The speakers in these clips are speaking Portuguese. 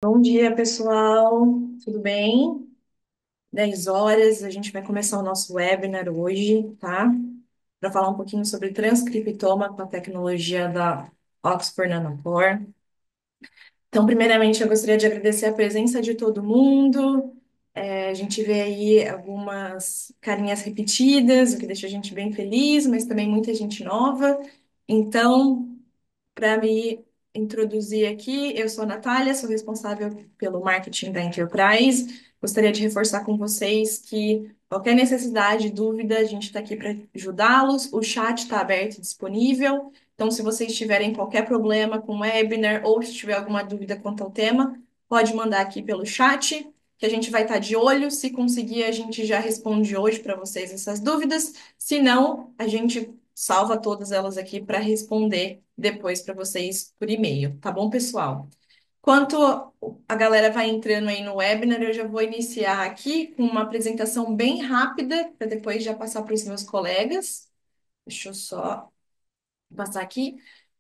Bom dia, pessoal. Tudo bem? 10 horas, a gente vai começar o nosso webinar hoje, tá? Para falar um pouquinho sobre transcriptoma com a tecnologia da Oxford Nanopore. Então, primeiramente, eu gostaria de agradecer a presença de todo mundo. A gente vê aí algumas carinhas repetidas, o que deixa a gente bem feliz, mas também muita gente nova. Então, para me introduzir aqui, eu sou a Natália, sou responsável pelo marketing da Enterprise. Gostaria de reforçar com vocês que qualquer necessidade, dúvida, a gente está aqui para ajudá-los. O chat está aberto e disponível. Então, se vocês tiverem qualquer problema com o webinar ou se tiver alguma dúvida quanto ao tema, pode mandar aqui pelo chat, que a gente vai estar de olho. Se conseguir, a gente já responde hoje para vocês essas dúvidas. Se não, a gente salva todas elas aqui para responder depois para vocês por e-mail, tá bom, pessoal? Enquanto a galera vai entrando aí no webinar, eu já vou iniciar aqui com uma apresentação bem rápida, para depois já passar para os meus colegas. Deixa eu só passar aqui.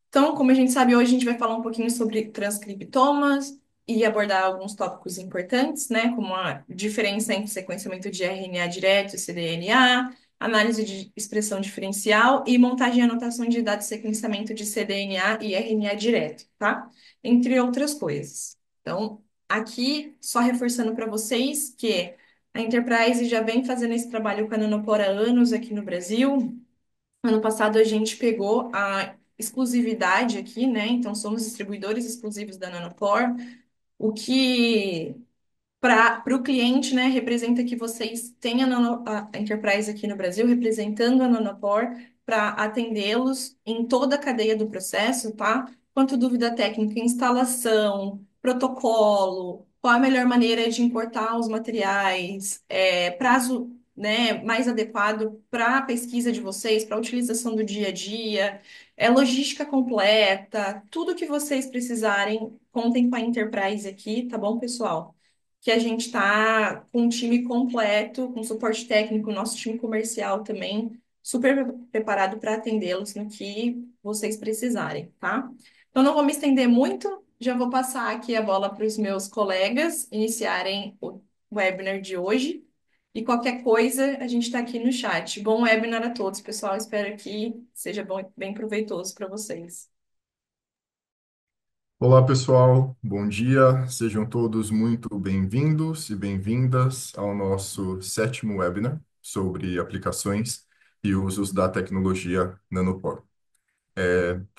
Então, como a gente sabe, hoje a gente vai falar um pouquinho sobre transcriptomas e abordar alguns tópicos importantes, né, como a diferença entre sequenciamento de RNA direto e cDNA, análise de expressão diferencial e montagem e anotação de dados de sequenciamento de cDNA e RNA direto, tá? Entre outras coisas. Então, aqui, só reforçando para vocês que a Enterprise já vem fazendo esse trabalho com a Nanopore há anos aqui no Brasil. Ano passado a gente pegou a exclusividade aqui, né? Então somos distribuidores exclusivos da Nanopore, o que para o cliente, né, representa que vocês têm a Enterprise aqui no Brasil representando a Nanopore para atendê-los em toda a cadeia do processo, tá? Quanto dúvida técnica, instalação, protocolo, qual a melhor maneira de importar os materiais, prazo, né, mais adequado para a pesquisa de vocês, para a utilização do dia a dia, logística completa, tudo que vocês precisarem, contem com a Enterprise aqui, tá bom, pessoal? Que a gente está com um time completo, com suporte técnico, nosso time comercial também, super preparado para atendê-los no que vocês precisarem, tá? Então, não vou me estender muito, já vou passar aqui a bola para os meus colegas iniciarem o webinar de hoje. E qualquer coisa, a gente está aqui no chat. Bom webinar a todos, pessoal. Espero que seja bom, bem proveitoso para vocês. Olá, pessoal. Bom dia. Sejam todos muito bem-vindos e bem-vindas ao nosso sétimo webinar sobre aplicações e usos da tecnologia Nanopore.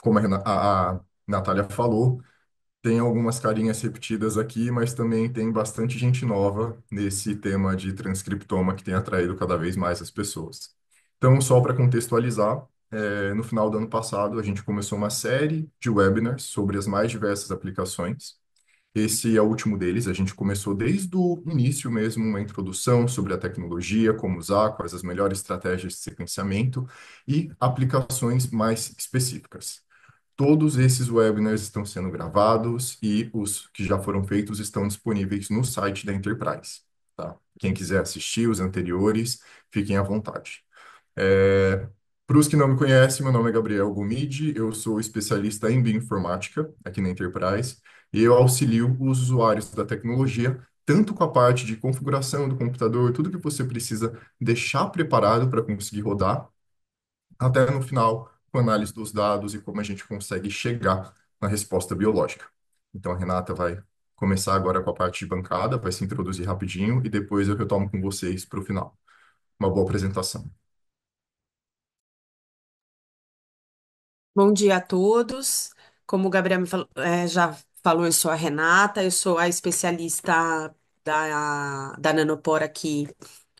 Como a Natália falou, tem algumas carinhas repetidas aqui, mas também tem bastante gente nova nesse tema de transcriptoma que tem atraído cada vez mais as pessoas. Então, só para contextualizar, no final do ano passado, a gente começou uma série de webinars sobre as mais diversas aplicações. Esse é o último deles. A gente começou desde o início mesmo, uma introdução sobre a tecnologia, como usar, quais as melhores estratégias de sequenciamento e aplicações mais específicas. Todos esses webinars estão sendo gravados e os que já foram feitos estão disponíveis no site da Enterprise, tá? Quem quiser assistir os anteriores, fiquem à vontade. Para os que não me conhecem, meu nome é Gabriel Gomide, eu sou especialista em bioinformática aqui na Enterprise e eu auxilio os usuários da tecnologia tanto com a parte de configuração do computador, tudo que você precisa deixar preparado para conseguir rodar, até no final, com análise dos dados e como a gente consegue chegar na resposta biológica. Então, a Renata vai começar agora com a parte de bancada, vai se introduzir rapidinho e depois eu retomo com vocês para o final. Uma boa apresentação. Bom dia a todos. Como o Gabriel já falou, eu sou a Renata, eu sou a especialista da Nanopore aqui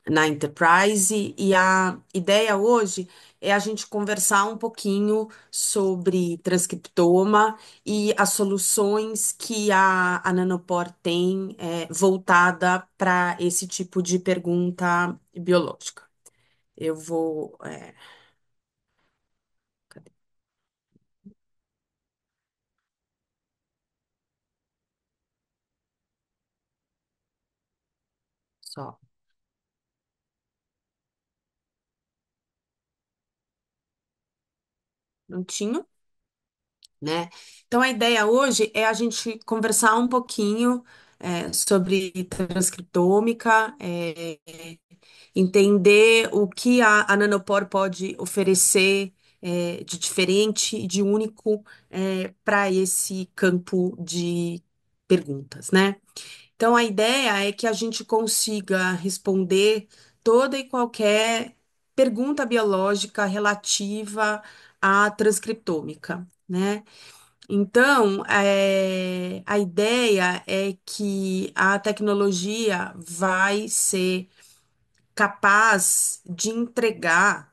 na Enterprise e a ideia hoje é a gente conversar um pouquinho sobre transcriptoma e as soluções que a Nanopore tem voltada para esse tipo de pergunta biológica. Eu vou. Cadê? Só um minutinho. né? Então, a ideia hoje é a gente conversar um pouquinho sobre transcriptômica, entender o que a Nanopore pode oferecer de diferente e de único para esse campo de perguntas, né? Então, a ideia é que a gente consiga responder toda e qualquer pergunta biológica relativa à transcriptômica, né? Então, a ideia é que a tecnologia vai ser capaz de entregar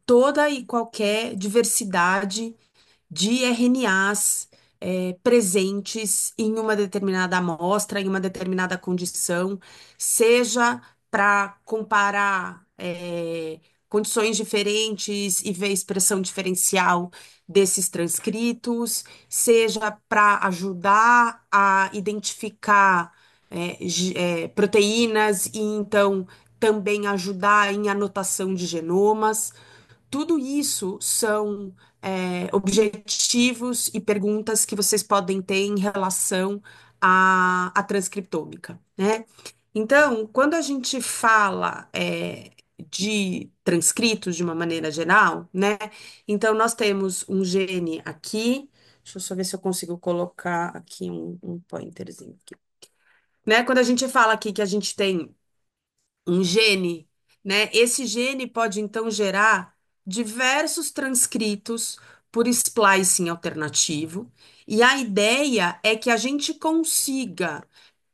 toda e qualquer diversidade de RNAs presentes em uma determinada amostra, em uma determinada condição, seja para comparar condições diferentes e ver expressão diferencial desses transcritos, seja para ajudar a identificar proteínas e então também ajudar em anotação de genomas. Tudo isso são objetivos e perguntas que vocês podem ter em relação à transcriptômica, né? Então, quando a gente fala de transcritos de uma maneira geral, né? Então, nós temos um gene aqui. Deixa eu só ver se eu consigo colocar aqui um pointerzinho aqui, né? Quando a gente fala aqui que a gente tem um gene, né? Esse gene pode então gerar diversos transcritos por splicing alternativo, e a ideia é que a gente consiga,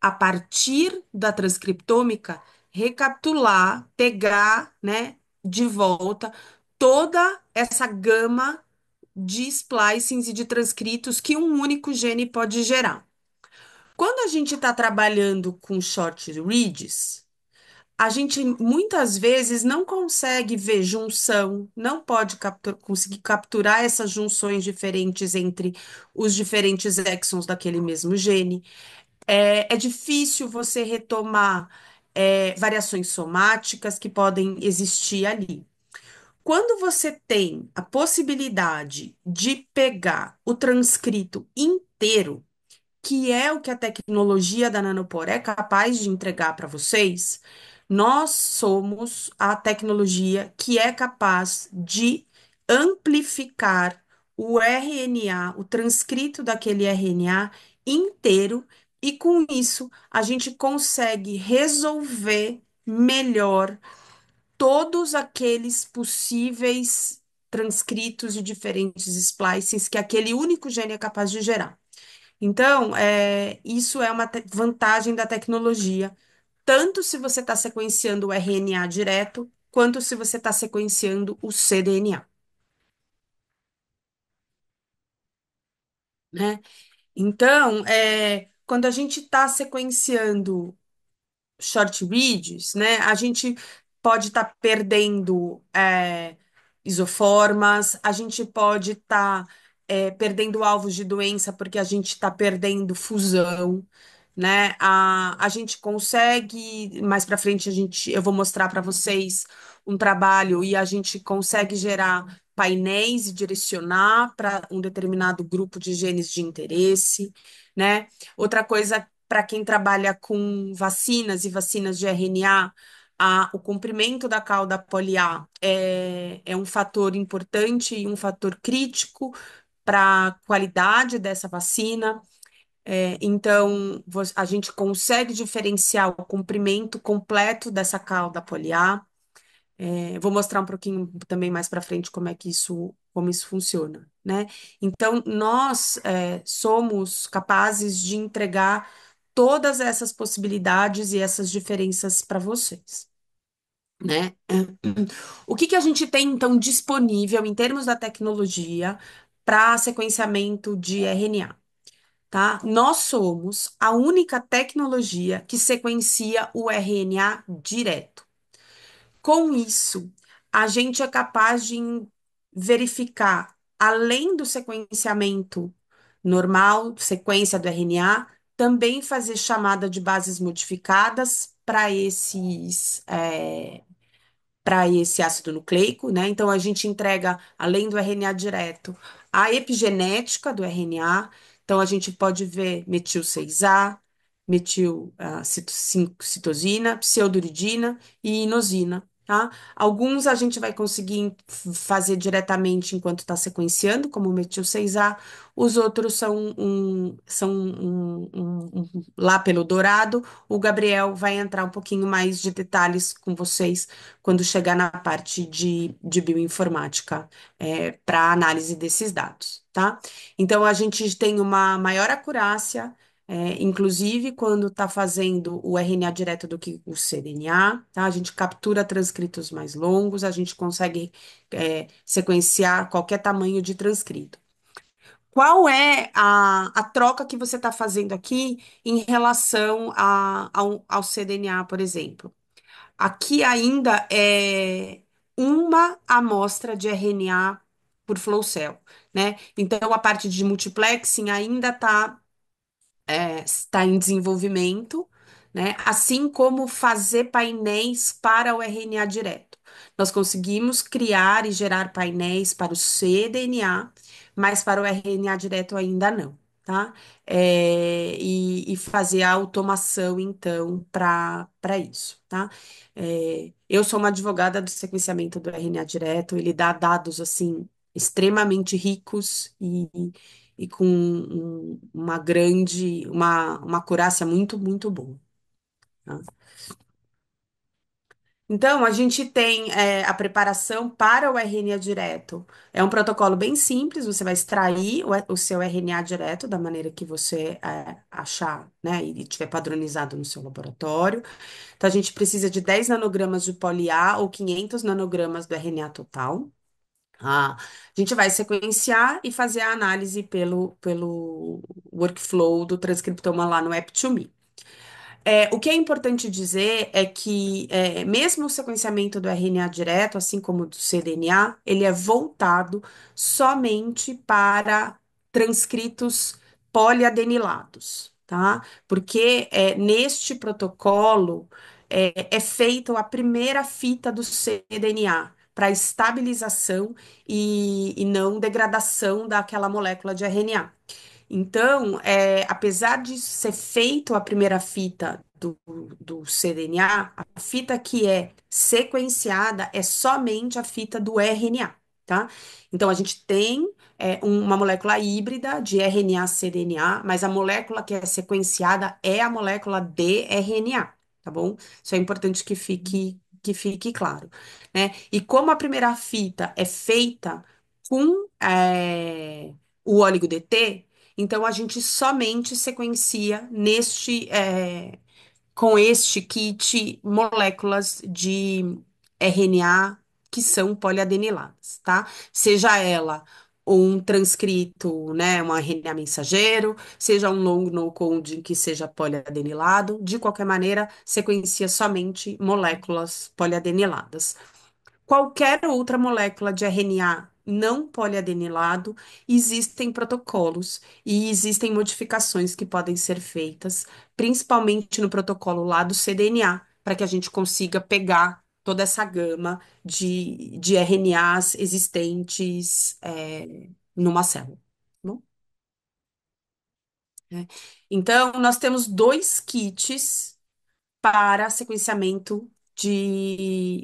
a partir da transcriptômica, recapitular, pegar, né, de volta toda essa gama de splicings e de transcritos que um único gene pode gerar. Quando a gente está trabalhando com short reads, a gente muitas vezes não consegue ver junção, não pode conseguir capturar essas junções diferentes entre os diferentes exons daquele mesmo gene. É difícil você retomar variações somáticas que podem existir ali. Quando você tem a possibilidade de pegar o transcrito inteiro, que é o que a tecnologia da Nanopore é capaz de entregar para vocês, nós somos a tecnologia que é capaz de amplificar o RNA, o transcrito daquele RNA inteiro, e com isso a gente consegue resolver melhor todos aqueles possíveis transcritos de diferentes splicings que aquele único gene é capaz de gerar. Então, isso é uma vantagem da tecnologia, tanto se você está sequenciando o RNA direto, quanto se você está sequenciando o cDNA, né? Então, quando a gente está sequenciando short reads, né? A gente pode estar perdendo isoformas, a gente pode estar perdendo alvos de doença porque a gente está perdendo fusão, né? A gente consegue, mais para frente eu vou mostrar para vocês um trabalho e a gente consegue gerar painéis e direcionar para um determinado grupo de genes de interesse, né? Outra coisa para quem trabalha com vacinas e vacinas de RNA, o comprimento da cauda poliar é um fator importante e um fator crítico para a qualidade dessa vacina. Então, a gente consegue diferenciar o comprimento completo dessa cauda poliar. Vou mostrar um pouquinho também mais para frente como isso funciona, né? Então, nós somos capazes de entregar todas essas possibilidades e essas diferenças para vocês, né? O que que a gente tem, então, disponível em termos da tecnologia para sequenciamento de RNA? Tá? Nós somos a única tecnologia que sequencia o RNA direto. Com isso, a gente é capaz de verificar, além do sequenciamento normal, sequência do RNA, também fazer chamada de bases modificadas para para esse ácido nucleico, né? Então a gente entrega, além do RNA direto, a epigenética do RNA. Então a gente pode ver metil 6A, citosina, pseudouridina e inosina. Tá? Alguns a gente vai conseguir fazer diretamente enquanto está sequenciando, como o metil 6A, os outros lá pelo dourado. O Gabriel vai entrar um pouquinho mais de detalhes com vocês quando chegar na parte de bioinformática, para análise desses dados, tá? Então, a gente tem uma maior acurácia, inclusive quando está fazendo o RNA direto do que o cDNA, tá? A gente captura transcritos mais longos, a gente consegue, sequenciar qualquer tamanho de transcrito. Qual é a troca que você está fazendo aqui em relação ao cDNA, por exemplo? Aqui ainda é uma amostra de RNA por flow cell, né? Então, a parte de multiplexing ainda está em desenvolvimento, né? Assim como fazer painéis para o RNA direto. Nós conseguimos criar e gerar painéis para o cDNA, mas para o RNA direto ainda não, tá? E fazer a automação, então, para isso, tá? Eu sou uma advogada do sequenciamento do RNA direto, ele dá dados, assim, extremamente ricos e com uma acurácia muito, muito boa, tá? Então, a gente tem, a preparação para o RNA direto. É um protocolo bem simples, você vai extrair o seu RNA direto da maneira que você achar, né, e tiver padronizado no seu laboratório. Então, a gente precisa de 10 nanogramas de poli-A ou 500 nanogramas do RNA total. A gente vai sequenciar e fazer a análise pelo workflow do transcriptoma lá no Ep2Me. O que é importante dizer é que, mesmo o sequenciamento do RNA direto, assim como do cDNA, ele é voltado somente para transcritos poliadenilados, tá? Porque neste protocolo é feita a primeira fita do cDNA para estabilização e não degradação daquela molécula de RNA. Então, apesar de ser feito a primeira fita do cDNA, a fita que é sequenciada é somente a fita do RNA, tá? Então, a gente tem uma molécula híbrida de RNA-cDNA, mas a molécula que é sequenciada é a molécula de RNA, tá bom? Isso é importante que fique claro, né? E como a primeira fita é feita com o oligo-DT, então, a gente somente sequencia com este kit moléculas de RNA que são poliadeniladas, tá? Seja ela um transcrito, né, um RNA mensageiro, seja um long no-coding que seja poliadenilado, de qualquer maneira, sequencia somente moléculas poliadeniladas. Qualquer outra molécula de RNA não poliadenilado, existem protocolos e existem modificações que podem ser feitas, principalmente no protocolo lá do cDNA, para que a gente consiga pegar toda essa gama de RNAs existentes numa célula. Tá bom? Então, nós temos dois kits para sequenciamento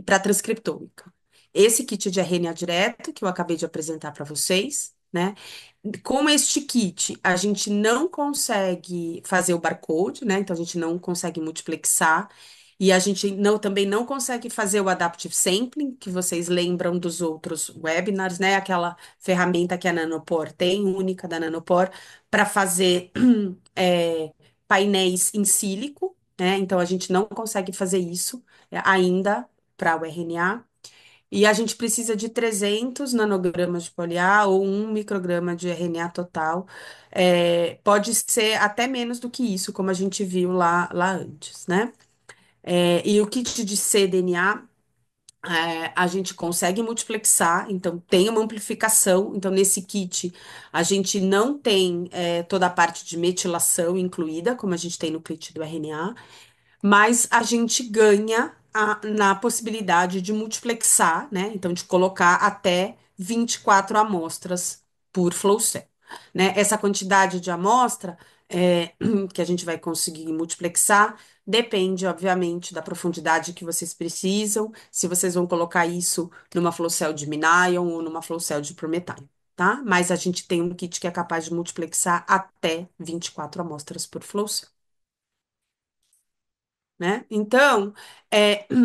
para transcriptômica. Esse kit de RNA direto, que eu acabei de apresentar para vocês, né? Com este kit, a gente não consegue fazer o barcode, né? Então, a gente não consegue multiplexar. E a gente também não consegue fazer o adaptive sampling, que vocês lembram dos outros webinars, né? Aquela ferramenta que a Nanopore tem, única da Nanopore, para fazer painéis em sílico, né? Então, a gente não consegue fazer isso ainda para o RNA. E a gente precisa de 300 nanogramas de poli-A ou 1 micrograma de RNA total. Pode ser até menos do que isso, como a gente viu lá antes, né? E o kit de cDNA, a gente consegue multiplexar, então tem uma amplificação. Então, nesse kit, a gente não tem toda a parte de metilação incluída, como a gente tem no kit do RNA. mas a gente ganha na possibilidade de multiplexar, né? Então, de colocar até 24 amostras por flow cell, né? Essa quantidade de amostra que a gente vai conseguir multiplexar depende, obviamente, da profundidade que vocês precisam, se vocês vão colocar isso numa flow cell de Minion ou numa flow cell de Prometheus, tá? Mas a gente tem um kit que é capaz de multiplexar até 24 amostras por flow cell, né? Então,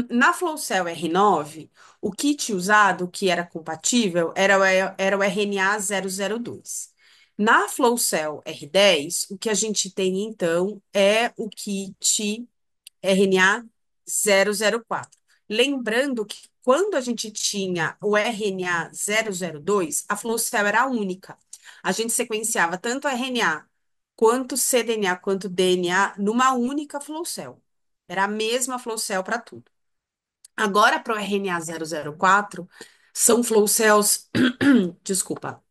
na Flow Cell R9, o kit usado, que era compatível, era o RNA 002. Na Flow Cell R10, o que a gente tem, então, é o kit RNA 004. Lembrando que quando a gente tinha o RNA 002, a Flow Cell era única. A gente sequenciava tanto RNA quanto cDNA quanto DNA numa única Flow Cell. Era a mesma flow cell para tudo. Agora, para o RNA 004, são flow cells, desculpa,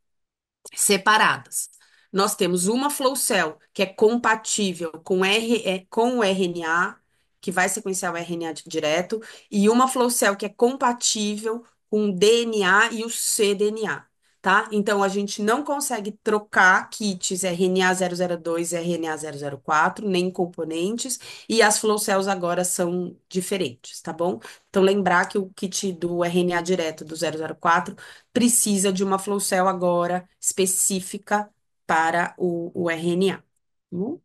separadas. Nós temos uma flow cell que é compatível com o RNA, que vai sequenciar o RNA direto, e uma flow cell que é compatível com o DNA e o cDNA, tá? Então, a gente não consegue trocar kits RNA 002 e RNA 004 nem componentes, e as flow cells agora são diferentes, tá bom? Então, lembrar que o kit do RNA direto do 004 precisa de uma flow cell agora específica para o RNA. Bom?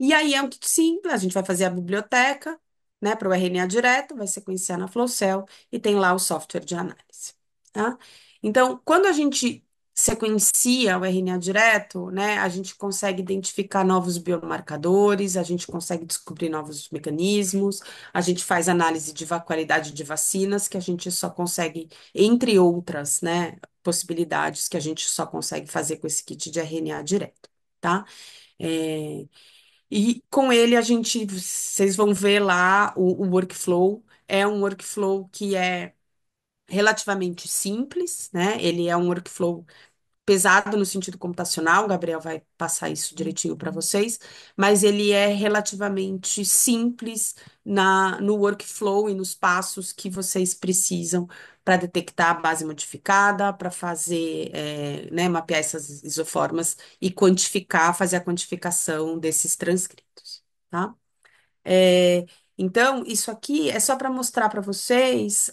E aí é um kit simples, a gente vai fazer a biblioteca, né, para o RNA direto, vai sequenciar na flow cell e tem lá o software de análise, tá? Então, quando a gente sequencia o RNA direto, né, a gente consegue identificar novos biomarcadores, a gente consegue descobrir novos mecanismos, a gente faz análise de qualidade de vacinas, que a gente só consegue, entre outras, né, possibilidades que a gente só consegue fazer com esse kit de RNA direto, tá? É, e com ele vocês vão ver lá o workflow. É um workflow que é relativamente simples, né? Ele é um workflow pesado no sentido computacional, o Gabriel vai passar isso direitinho para vocês, mas ele é relativamente simples no workflow e nos passos que vocês precisam para detectar a base modificada, para fazer, né, mapear essas isoformas e quantificar, fazer a quantificação desses transcritos, tá? É, então, isso aqui é só para mostrar para vocês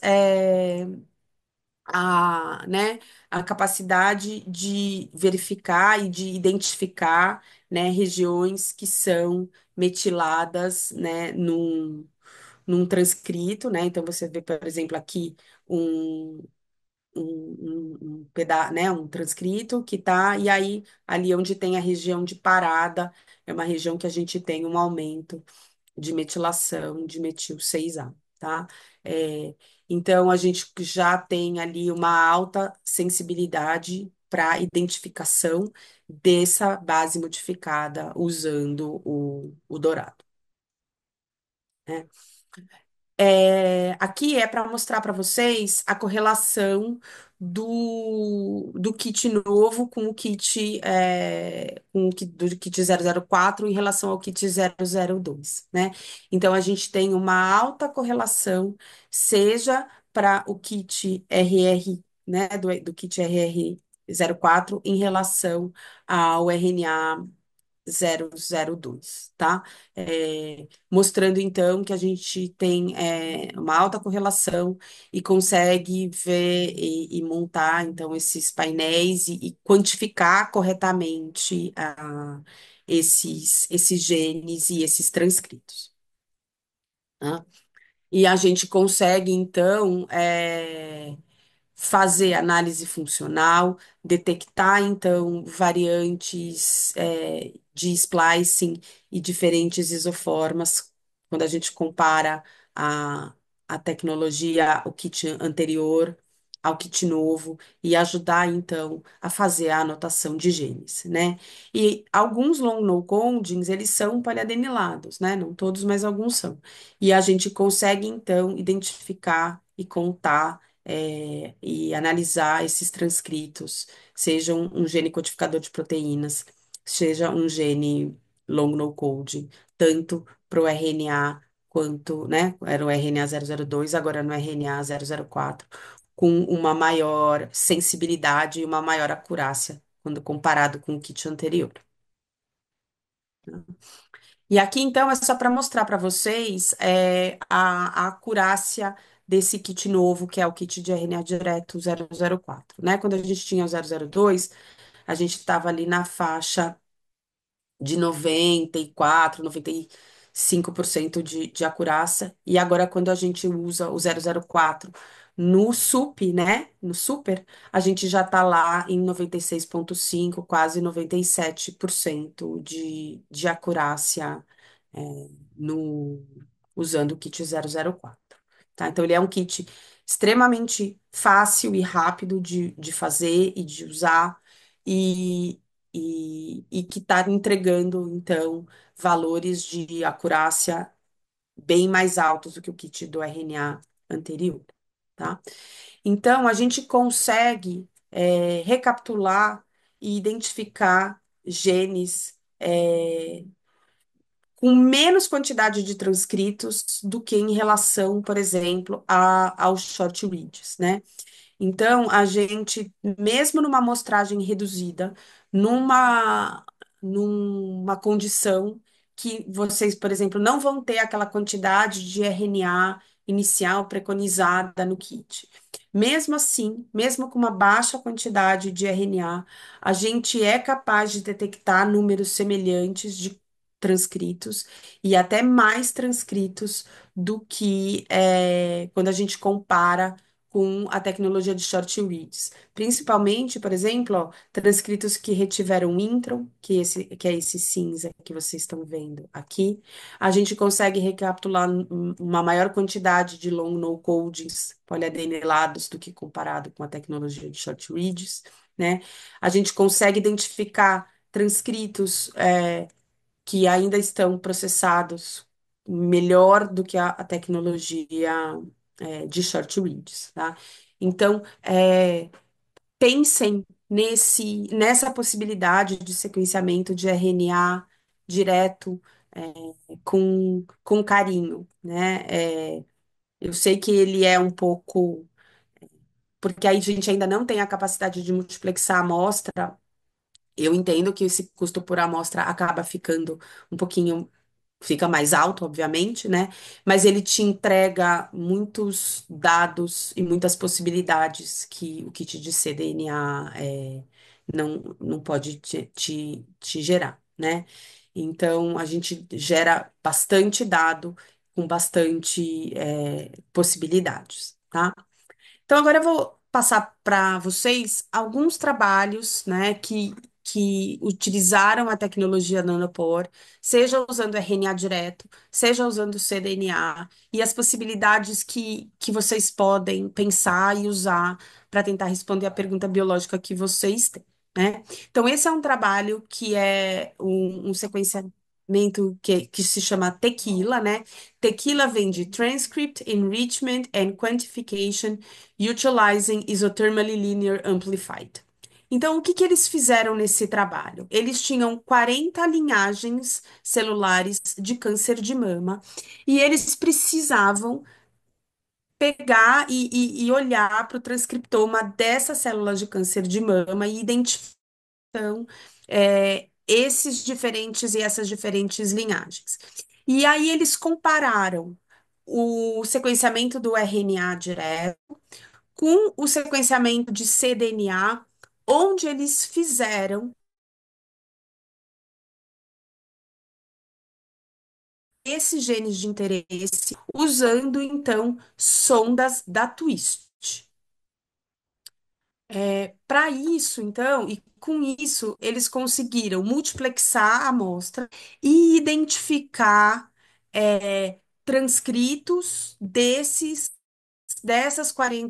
né, a capacidade de verificar e de identificar, né, regiões que são metiladas, né, num transcrito, né? Então, você vê, por exemplo, aqui um, né, um transcrito que tá, e aí, ali onde tem a região de parada, é uma região que a gente tem um aumento de metilação de metil 6A, tá? É, então, a gente já tem ali uma alta sensibilidade para identificação dessa base modificada usando o dourado, né? Aqui é para mostrar para vocês a correlação do kit novo com o kit, do kit 004 em relação ao kit 002, né? Então, a gente tem uma alta correlação, seja para o kit RR, né, do kit RR 04 em relação ao RNA 002, tá? Mostrando então que a gente tem uma alta correlação e consegue ver e montar então esses painéis e quantificar corretamente esses genes e esses transcritos, tá? E a gente consegue então fazer análise funcional, detectar então variantes de splicing e diferentes isoformas, quando a gente compara a, a tecnologia, o kit anterior ao kit novo, e ajudar então a fazer a anotação de genes, né? E alguns long no codings, eles são poliadenilados, né? Não todos, mas alguns são. E a gente consegue então identificar e contar e analisar esses transcritos, seja um gene codificador de proteínas, seja um gene long no code, tanto para o RNA quanto, né? Era o RNA 002, agora no RNA 004, com uma maior sensibilidade e uma maior acurácia quando comparado com o kit anterior. E aqui, então, é só para mostrar para vocês a acurácia desse kit novo, que é o kit de RNA direto 004, né? Quando a gente tinha o 002, a gente estava ali na faixa de 94, 95% de acurácia. E agora, quando a gente usa o 004 no SUP, né? No super, a gente já está lá em 96,5, quase 97% de acurácia é, no, usando o kit 004. Tá? Então, ele é um kit extremamente fácil e rápido de fazer e de usar. E, e que está entregando, então, valores de acurácia bem mais altos do que o kit do RNA anterior, tá? Então, a gente consegue recapitular e identificar genes com menos quantidade de transcritos do que em relação, por exemplo, aos short reads, né? Então, a gente, mesmo numa amostragem reduzida, numa, numa condição que vocês, por exemplo, não vão ter aquela quantidade de RNA inicial preconizada no kit. Mesmo assim, mesmo com uma baixa quantidade de RNA, a gente é capaz de detectar números semelhantes de transcritos e até mais transcritos do que quando a gente compara com a tecnologia de short reads. Principalmente, por exemplo, ó, transcritos que retiveram intron, que é esse cinza que vocês estão vendo aqui. A gente consegue recapitular uma maior quantidade de long no-codings poliadenelados do que comparado com a tecnologia de short reads, né? A gente consegue identificar transcritos que ainda estão processados melhor do que a tecnologia de short reads, tá? Então, pensem nessa possibilidade de sequenciamento de RNA direto com carinho, né? Eu sei que ele é um pouco, porque aí a gente ainda não tem a capacidade de multiplexar a amostra. Eu entendo que esse custo por amostra acaba ficando um pouquinho, fica mais alto, obviamente, né? Mas ele te entrega muitos dados e muitas possibilidades que o kit de cDNA não pode te gerar, né? Então, a gente gera bastante dado com bastante possibilidades, tá? Então, agora eu vou passar para vocês alguns trabalhos, né, que utilizaram a tecnologia nanopore, seja usando RNA direto, seja usando cDNA, e as possibilidades que vocês podem pensar e usar para tentar responder a pergunta biológica que vocês têm, né? Então, esse é um trabalho que é um sequenciamento que se chama Tequila, né? Tequila vem de Transcript, Enrichment and Quantification Utilizing Isothermally Linear Amplified. Então, o que que eles fizeram nesse trabalho? Eles tinham 40 linhagens celulares de câncer de mama e eles precisavam pegar e olhar para o transcriptoma dessas células de câncer de mama e identificar esses diferentes e essas diferentes linhagens. E aí eles compararam o sequenciamento do RNA direto com o sequenciamento de cDNA, onde eles fizeram esses genes de interesse, usando então sondas da Twist. Para isso, então, e com isso, eles conseguiram multiplexar a amostra e identificar transcritos dessas 40,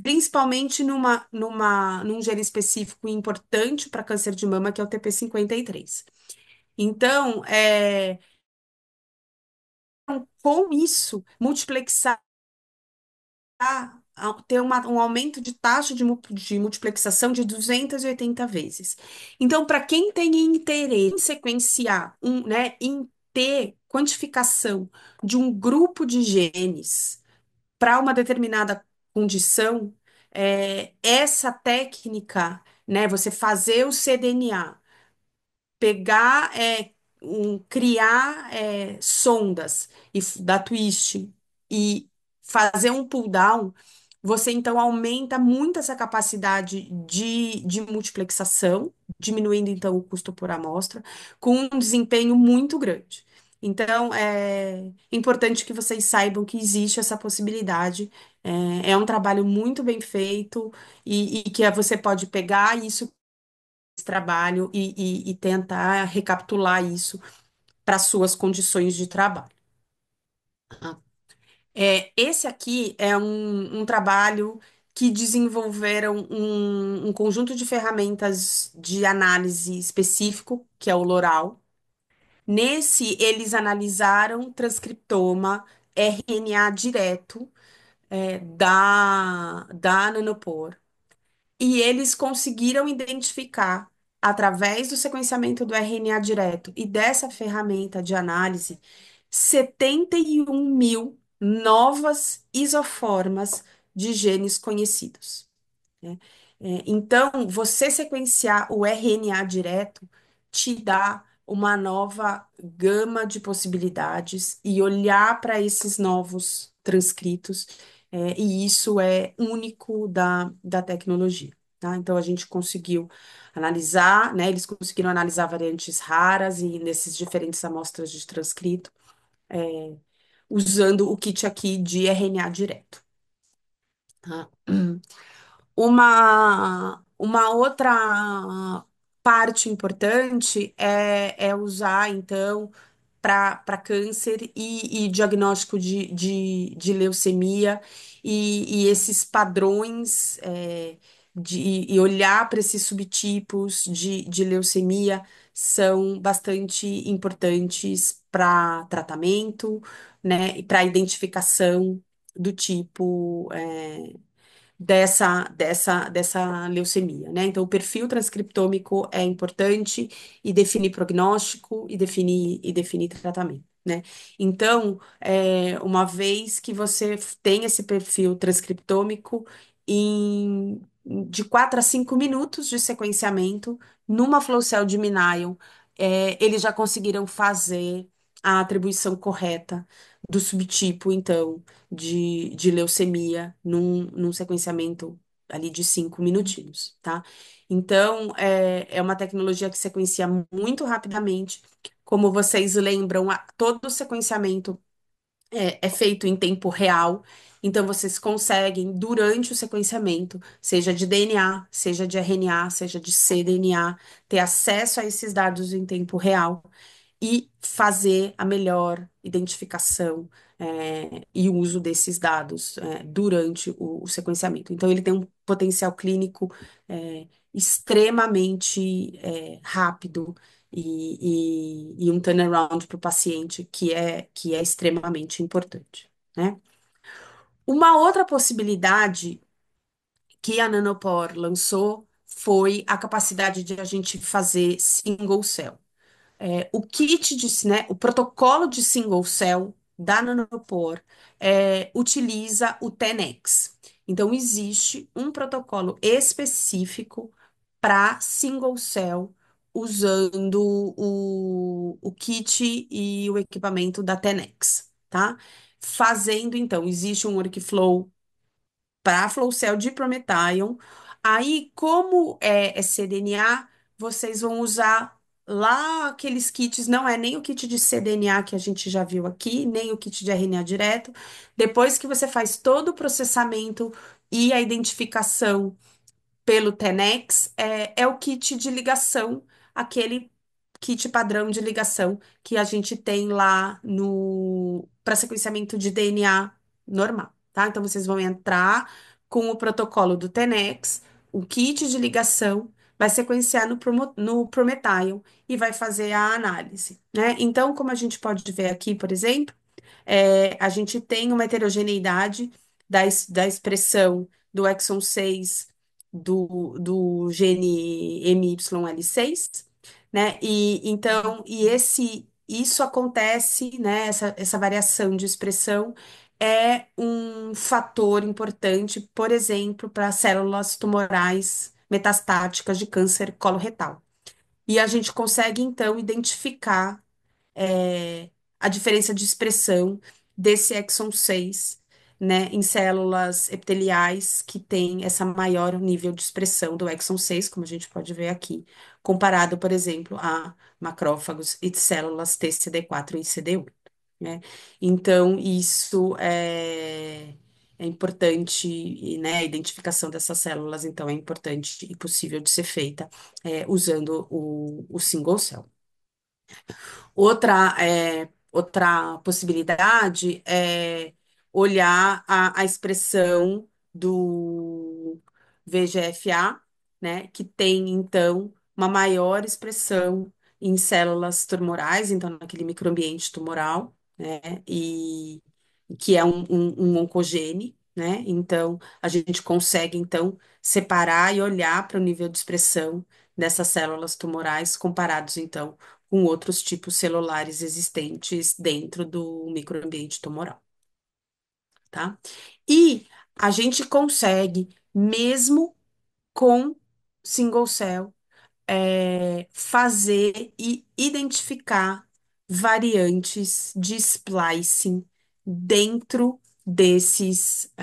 principalmente num gene específico e importante para câncer de mama, que é o TP53. Então, com isso, multiplexar ter um aumento de taxa de multiplexação de 280 vezes. Então, para quem tem interesse em sequenciar, né, em ter quantificação de um grupo de genes para uma determinada condição, essa técnica, né, você fazer o cDNA pegar, criar sondas da Twist e fazer um pull down, você então aumenta muito essa capacidade de multiplexação, diminuindo então o custo por amostra, com um desempenho muito grande. Então, é importante que vocês saibam que existe essa possibilidade. É um trabalho muito bem feito e que você pode pegar isso esse trabalho e tentar recapitular isso para suas condições de trabalho. Tá? Esse aqui é um trabalho que desenvolveram um conjunto de ferramentas de análise específico, que é o Loral. Nesse, eles analisaram transcriptoma RNA direto da Nanopore. E eles conseguiram identificar, através do sequenciamento do RNA direto e dessa ferramenta de análise, 71 mil novas isoformas de genes conhecidos, né? Então, você sequenciar o RNA direto te dá uma nova gama de possibilidades e olhar para esses novos transcritos, e isso é único da tecnologia, tá? Então, a gente conseguiu analisar, né? Eles conseguiram analisar variantes raras e nesses diferentes amostras de transcrito, usando o kit aqui de RNA direto, tá? Uma outra parte importante é usar, então, para câncer e diagnóstico de leucemia e esses padrões e olhar para esses subtipos de leucemia são bastante importantes para tratamento, né, e para identificação do tipo. Dessa leucemia, né? Então, o perfil transcriptômico é importante e definir prognóstico e definir tratamento, né? Então, uma vez que você tem esse perfil transcriptômico, de 4 a 5 minutos de sequenciamento, numa flow cell de Minion, eles já conseguiram fazer a atribuição correta do subtipo, então de leucemia num sequenciamento ali de 5 minutinhos, tá? Então, é uma tecnologia que sequencia muito rapidamente. Como vocês lembram, todo o sequenciamento é feito em tempo real. Então, vocês conseguem, durante o sequenciamento, seja de DNA, seja de RNA, seja de cDNA, ter acesso a esses dados em tempo real e fazer a melhor identificação e uso desses dados durante o sequenciamento. Então, ele tem um potencial clínico extremamente rápido e um turnaround para o paciente que é extremamente importante, né? Uma outra possibilidade que a Nanopore lançou foi a capacidade de a gente fazer single cell. O kit né, o protocolo de single cell da Nanopore utiliza o 10x. Então, existe um protocolo específico para single cell usando o kit e o equipamento da 10x, tá? Fazendo, então, existe um workflow para flow cell de Prometheum. Aí, como é cDNA, vocês vão usar lá aqueles kits, não é nem o kit de cDNA que a gente já viu aqui, nem o kit de RNA direto. Depois que você faz todo o processamento e a identificação pelo Tenex, é o kit de ligação, aquele kit padrão de ligação que a gente tem lá no para sequenciamento de DNA normal, tá? Então vocês vão entrar com o protocolo do Tenex, o kit de ligação, vai sequenciar no Prometheum e vai fazer a análise, né? Então, como a gente pode ver aqui, por exemplo, a gente tem uma heterogeneidade da expressão do exon 6 do gene MYL6, né? E então, isso acontece, né? Essa variação de expressão é um fator importante, por exemplo, para células tumorais metastáticas de câncer coloretal. E a gente consegue, então, identificar a diferença de expressão desse exon 6, né, em células epiteliais que têm essa maior nível de expressão do exon 6, como a gente pode ver aqui, comparado, por exemplo, a macrófagos e células TCD4 e CD8, né? Então, isso é importante, e, né, a identificação dessas células, então, é importante e possível de ser feita usando o single cell. Outra possibilidade é olhar a expressão do VEGF-A, né, que tem, então, uma maior expressão em células tumorais, então, naquele microambiente tumoral, né, e que é um oncogene, né, então, a gente consegue, então, separar e olhar para o nível de expressão dessas células tumorais comparados, então, com outros tipos celulares existentes dentro do microambiente tumoral, tá? E a gente consegue, mesmo com single cell, fazer e identificar variantes de splicing dentro desses,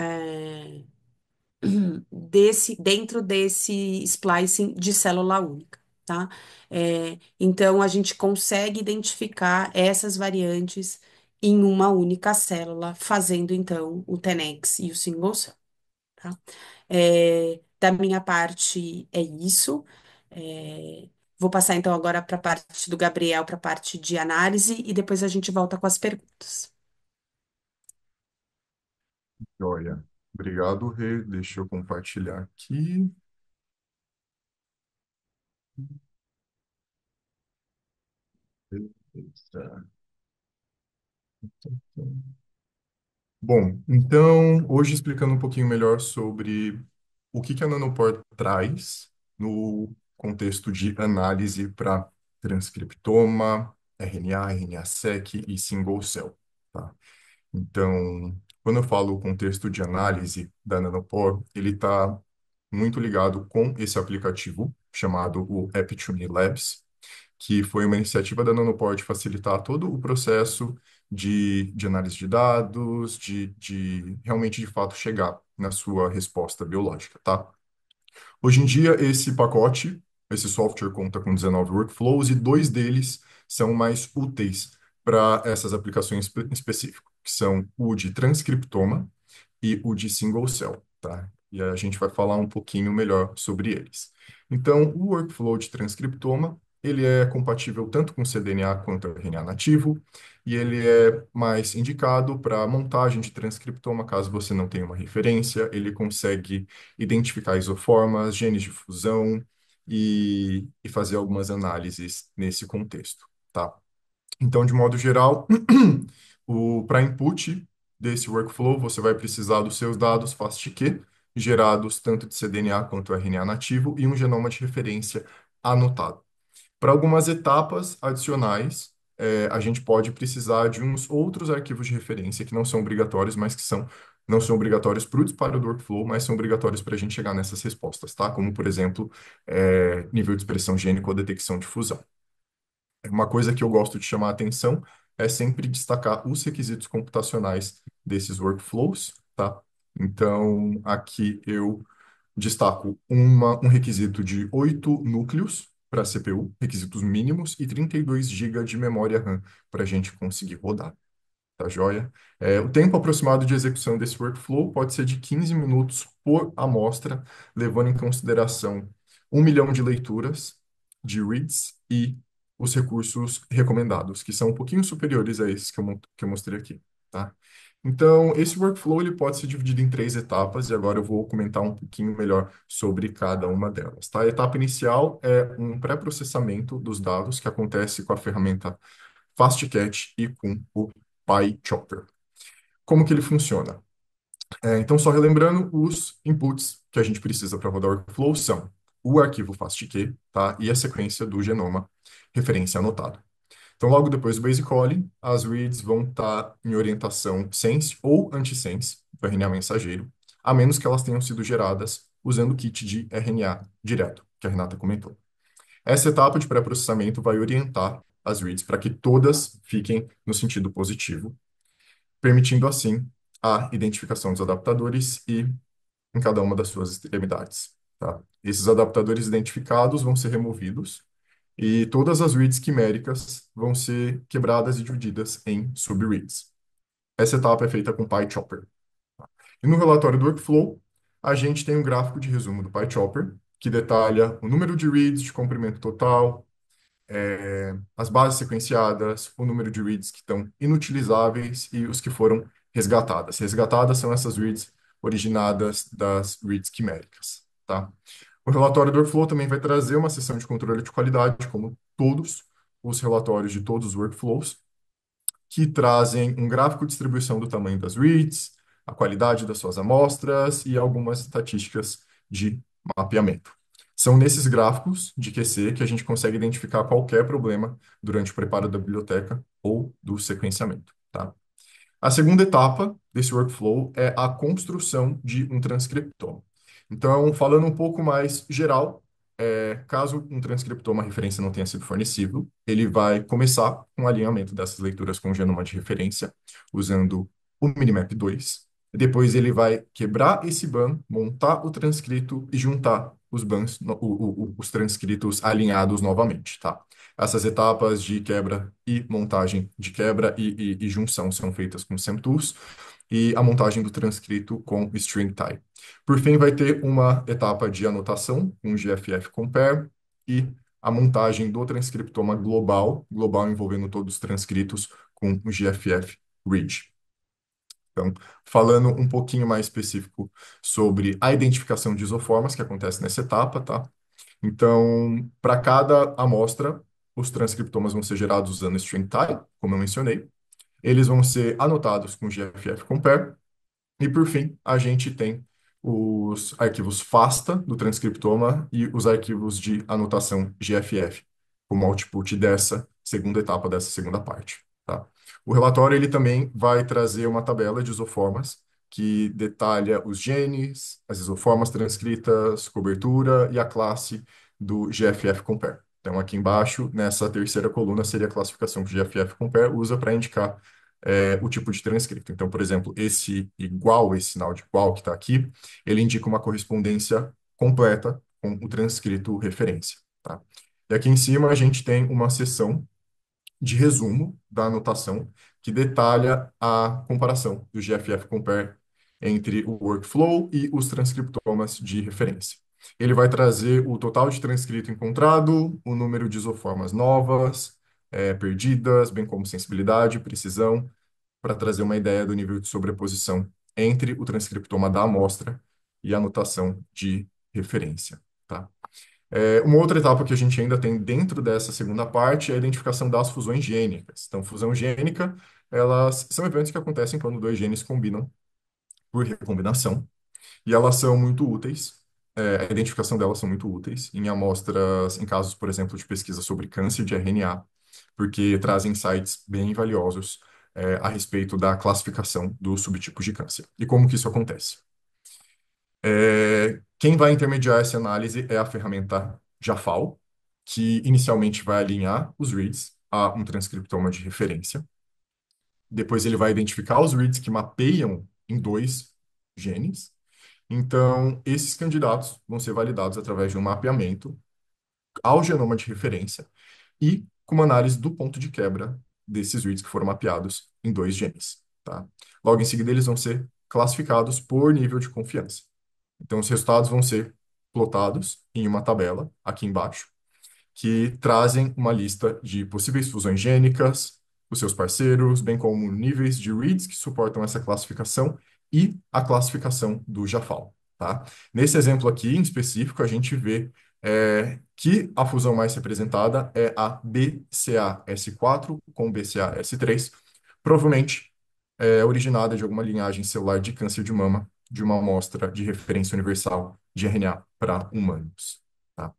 dentro desse splicing de célula única, tá? Então, a gente consegue identificar essas variantes em uma única célula, fazendo, então, o 10x e o single cell, tá? Da minha parte, é isso. Vou passar, então, agora para a parte do Gabriel, para a parte de análise, e depois a gente volta com as perguntas. Joia. Obrigado, Rê. Deixa eu compartilhar aqui. Beleza. Bom, então, hoje explicando um pouquinho melhor sobre o que a Nanopore traz no contexto de análise para transcriptoma, RNA, RNA-seq e single cell, tá? Então, quando eu falo o contexto de análise da Nanopore, ele está muito ligado com esse aplicativo chamado o Epitune Labs, que foi uma iniciativa da Nanopore de facilitar todo o processo de análise de dados, de realmente, de fato, chegar na sua resposta biológica, tá? Hoje em dia, esse pacote, esse software conta com 19 workflows e dois deles são mais úteis para essas aplicações específicas, que são o de transcriptoma e o de single cell, tá? E a gente vai falar um pouquinho melhor sobre eles. Então, o workflow de transcriptoma, ele é compatível tanto com cDNA quanto RNA nativo, e ele é mais indicado para montagem de transcriptoma, caso você não tenha uma referência, ele consegue identificar isoformas, genes de fusão e fazer algumas análises nesse contexto, tá? Então, de modo geral, para input desse workflow, você vai precisar dos seus dados FASTQ, gerados tanto de cDNA quanto RNA nativo, e um genoma de referência anotado. Para algumas etapas adicionais, a gente pode precisar de uns outros arquivos de referência que não são obrigatórios, mas que não são obrigatórios para o disparo do workflow, mas são obrigatórios para a gente chegar nessas respostas, tá? Como, por exemplo, nível de expressão gênica ou detecção de fusão. Uma coisa que eu gosto de chamar a atenção é sempre destacar os requisitos computacionais desses workflows, tá? Então, aqui eu destaco um requisito de 8 núcleos para a CPU, requisitos mínimos, e 32 GB de memória RAM para a gente conseguir rodar. Tá joia? O tempo aproximado de execução desse workflow pode ser de 15 minutos por amostra, levando em consideração 1 milhão de leituras de reads e os recursos recomendados, que são um pouquinho superiores a esses que eu mostrei aqui, tá? Então, esse workflow ele pode ser dividido em três etapas, e agora eu vou comentar um pouquinho melhor sobre cada uma delas, tá? A etapa inicial é um pré-processamento dos dados que acontece com a ferramenta FastCatch e com o PyChopper. Como que ele funciona? Então, só relembrando, os inputs que a gente precisa para rodar o workflow são o arquivo FASTQ, tá? E a sequência do genoma referência anotado. Então, logo depois do base calling, as reads vão estar em orientação sense ou anti-sense do RNA mensageiro, a menos que elas tenham sido geradas usando o kit de RNA direto, que a Renata comentou. Essa etapa de pré-processamento vai orientar as reads para que todas fiquem no sentido positivo, permitindo assim a identificação dos adaptadores e em cada uma das suas extremidades, tá? Esses adaptadores identificados vão ser removidos e todas as reads quiméricas vão ser quebradas e divididas em subreads. Essa etapa é feita com PyChopper. E no relatório do workflow, a gente tem um gráfico de resumo do PyChopper, que detalha o número de reads de comprimento total, as bases sequenciadas, o número de reads que estão inutilizáveis e os que foram resgatadas. Resgatadas são essas reads originadas das reads quiméricas, tá? O relatório do workflow também vai trazer uma seção de controle de qualidade, como todos os relatórios de todos os workflows, que trazem um gráfico de distribuição do tamanho das reads, a qualidade das suas amostras e algumas estatísticas de mapeamento. São nesses gráficos de QC que a gente consegue identificar qualquer problema durante o preparo da biblioteca ou do sequenciamento, tá? A segunda etapa desse workflow é a construção de um transcriptoma. Então, falando um pouco mais geral, caso um transcriptoma referência não tenha sido fornecido, ele vai começar com o alinhamento dessas leituras com o genoma de referência, usando o Minimap 2. Depois ele vai quebrar esse ban, montar o transcrito e juntar os bans, os transcritos alinhados novamente, tá? Essas etapas de quebra e montagem de quebra e junção são feitas com SemTools e a montagem do transcrito com string type. Por fim, vai ter uma etapa de anotação com GFF compare e a montagem do transcriptoma global envolvendo todos os transcritos com o GFF read. Então, falando um pouquinho mais específico sobre a identificação de isoformas que acontece nessa etapa, tá? Então, para cada amostra, os transcriptomas vão ser gerados usando string type, como eu mencionei. Eles vão ser anotados com GFF compare. E, por fim, a gente tem os arquivos FASTA do transcriptoma e os arquivos de anotação GFF, como output dessa segunda etapa, dessa segunda parte, tá? O relatório ele também vai trazer uma tabela de isoformas que detalha os genes, as isoformas transcritas, cobertura e a classe do GFF compare. Então, aqui embaixo, nessa terceira coluna, seria a classificação que o GFF compare usa para indicar o tipo de transcrito. Então, por exemplo, esse igual, esse sinal de igual que está aqui, ele indica uma correspondência completa com o transcrito referência, tá? E aqui em cima a gente tem uma seção de resumo da anotação que detalha a comparação do GFF compare entre o workflow e os transcriptomas de referência. Ele vai trazer o total de transcrito encontrado, o número de isoformas novas, perdidas, bem como sensibilidade, precisão, para trazer uma ideia do nível de sobreposição entre o transcriptoma da amostra e a anotação de referência, tá? Uma outra etapa que a gente ainda tem dentro dessa segunda parte é a identificação das fusões gênicas. Então, fusão gênica, elas são eventos que acontecem quando dois genes combinam por recombinação, e elas são muito úteis. A identificação delas são muito úteis em amostras, em casos, por exemplo, de pesquisa sobre câncer de RNA, porque trazem insights bem valiosos a respeito da classificação dos subtipos de câncer. E como que isso acontece? Quem vai intermediar essa análise é a ferramenta Jafal, que inicialmente vai alinhar os reads a um transcriptoma de referência. Depois ele vai identificar os reads que mapeiam em dois genes. Então, esses candidatos vão ser validados através de um mapeamento ao genoma de referência e com uma análise do ponto de quebra desses reads que foram mapeados em dois genes, tá? Logo em seguida, eles vão ser classificados por nível de confiança. Então, os resultados vão ser plotados em uma tabela aqui embaixo, que trazem uma lista de possíveis fusões gênicas, os seus parceiros, bem como níveis de reads que suportam essa classificação e a classificação do Jafal, tá? Nesse exemplo aqui, em específico, a gente vê que a fusão mais representada é a BCAS4 com BCAS3, provavelmente é originada de alguma linhagem celular de câncer de mama de uma amostra de referência universal de RNA para humanos. Tá?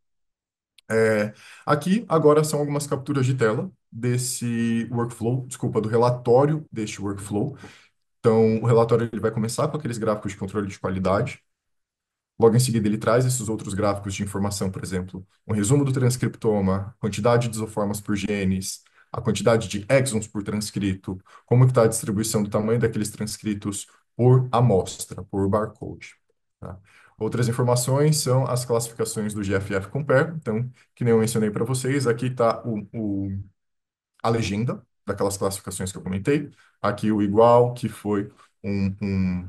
Aqui, agora, são algumas capturas de tela desse workflow, desculpa, do relatório deste workflow. Então, o relatório ele vai começar com aqueles gráficos de controle de qualidade. Logo em seguida, ele traz esses outros gráficos de informação, por exemplo, um resumo do transcriptoma, quantidade de isoformas por genes, a quantidade de exons por transcrito, como está a distribuição do tamanho daqueles transcritos por amostra, por barcode. Tá? Outras informações são as classificações do GFF Compare. Então, que nem eu mencionei para vocês, aqui está a legenda daquelas classificações que eu comentei. Aqui o igual, que foi um, um,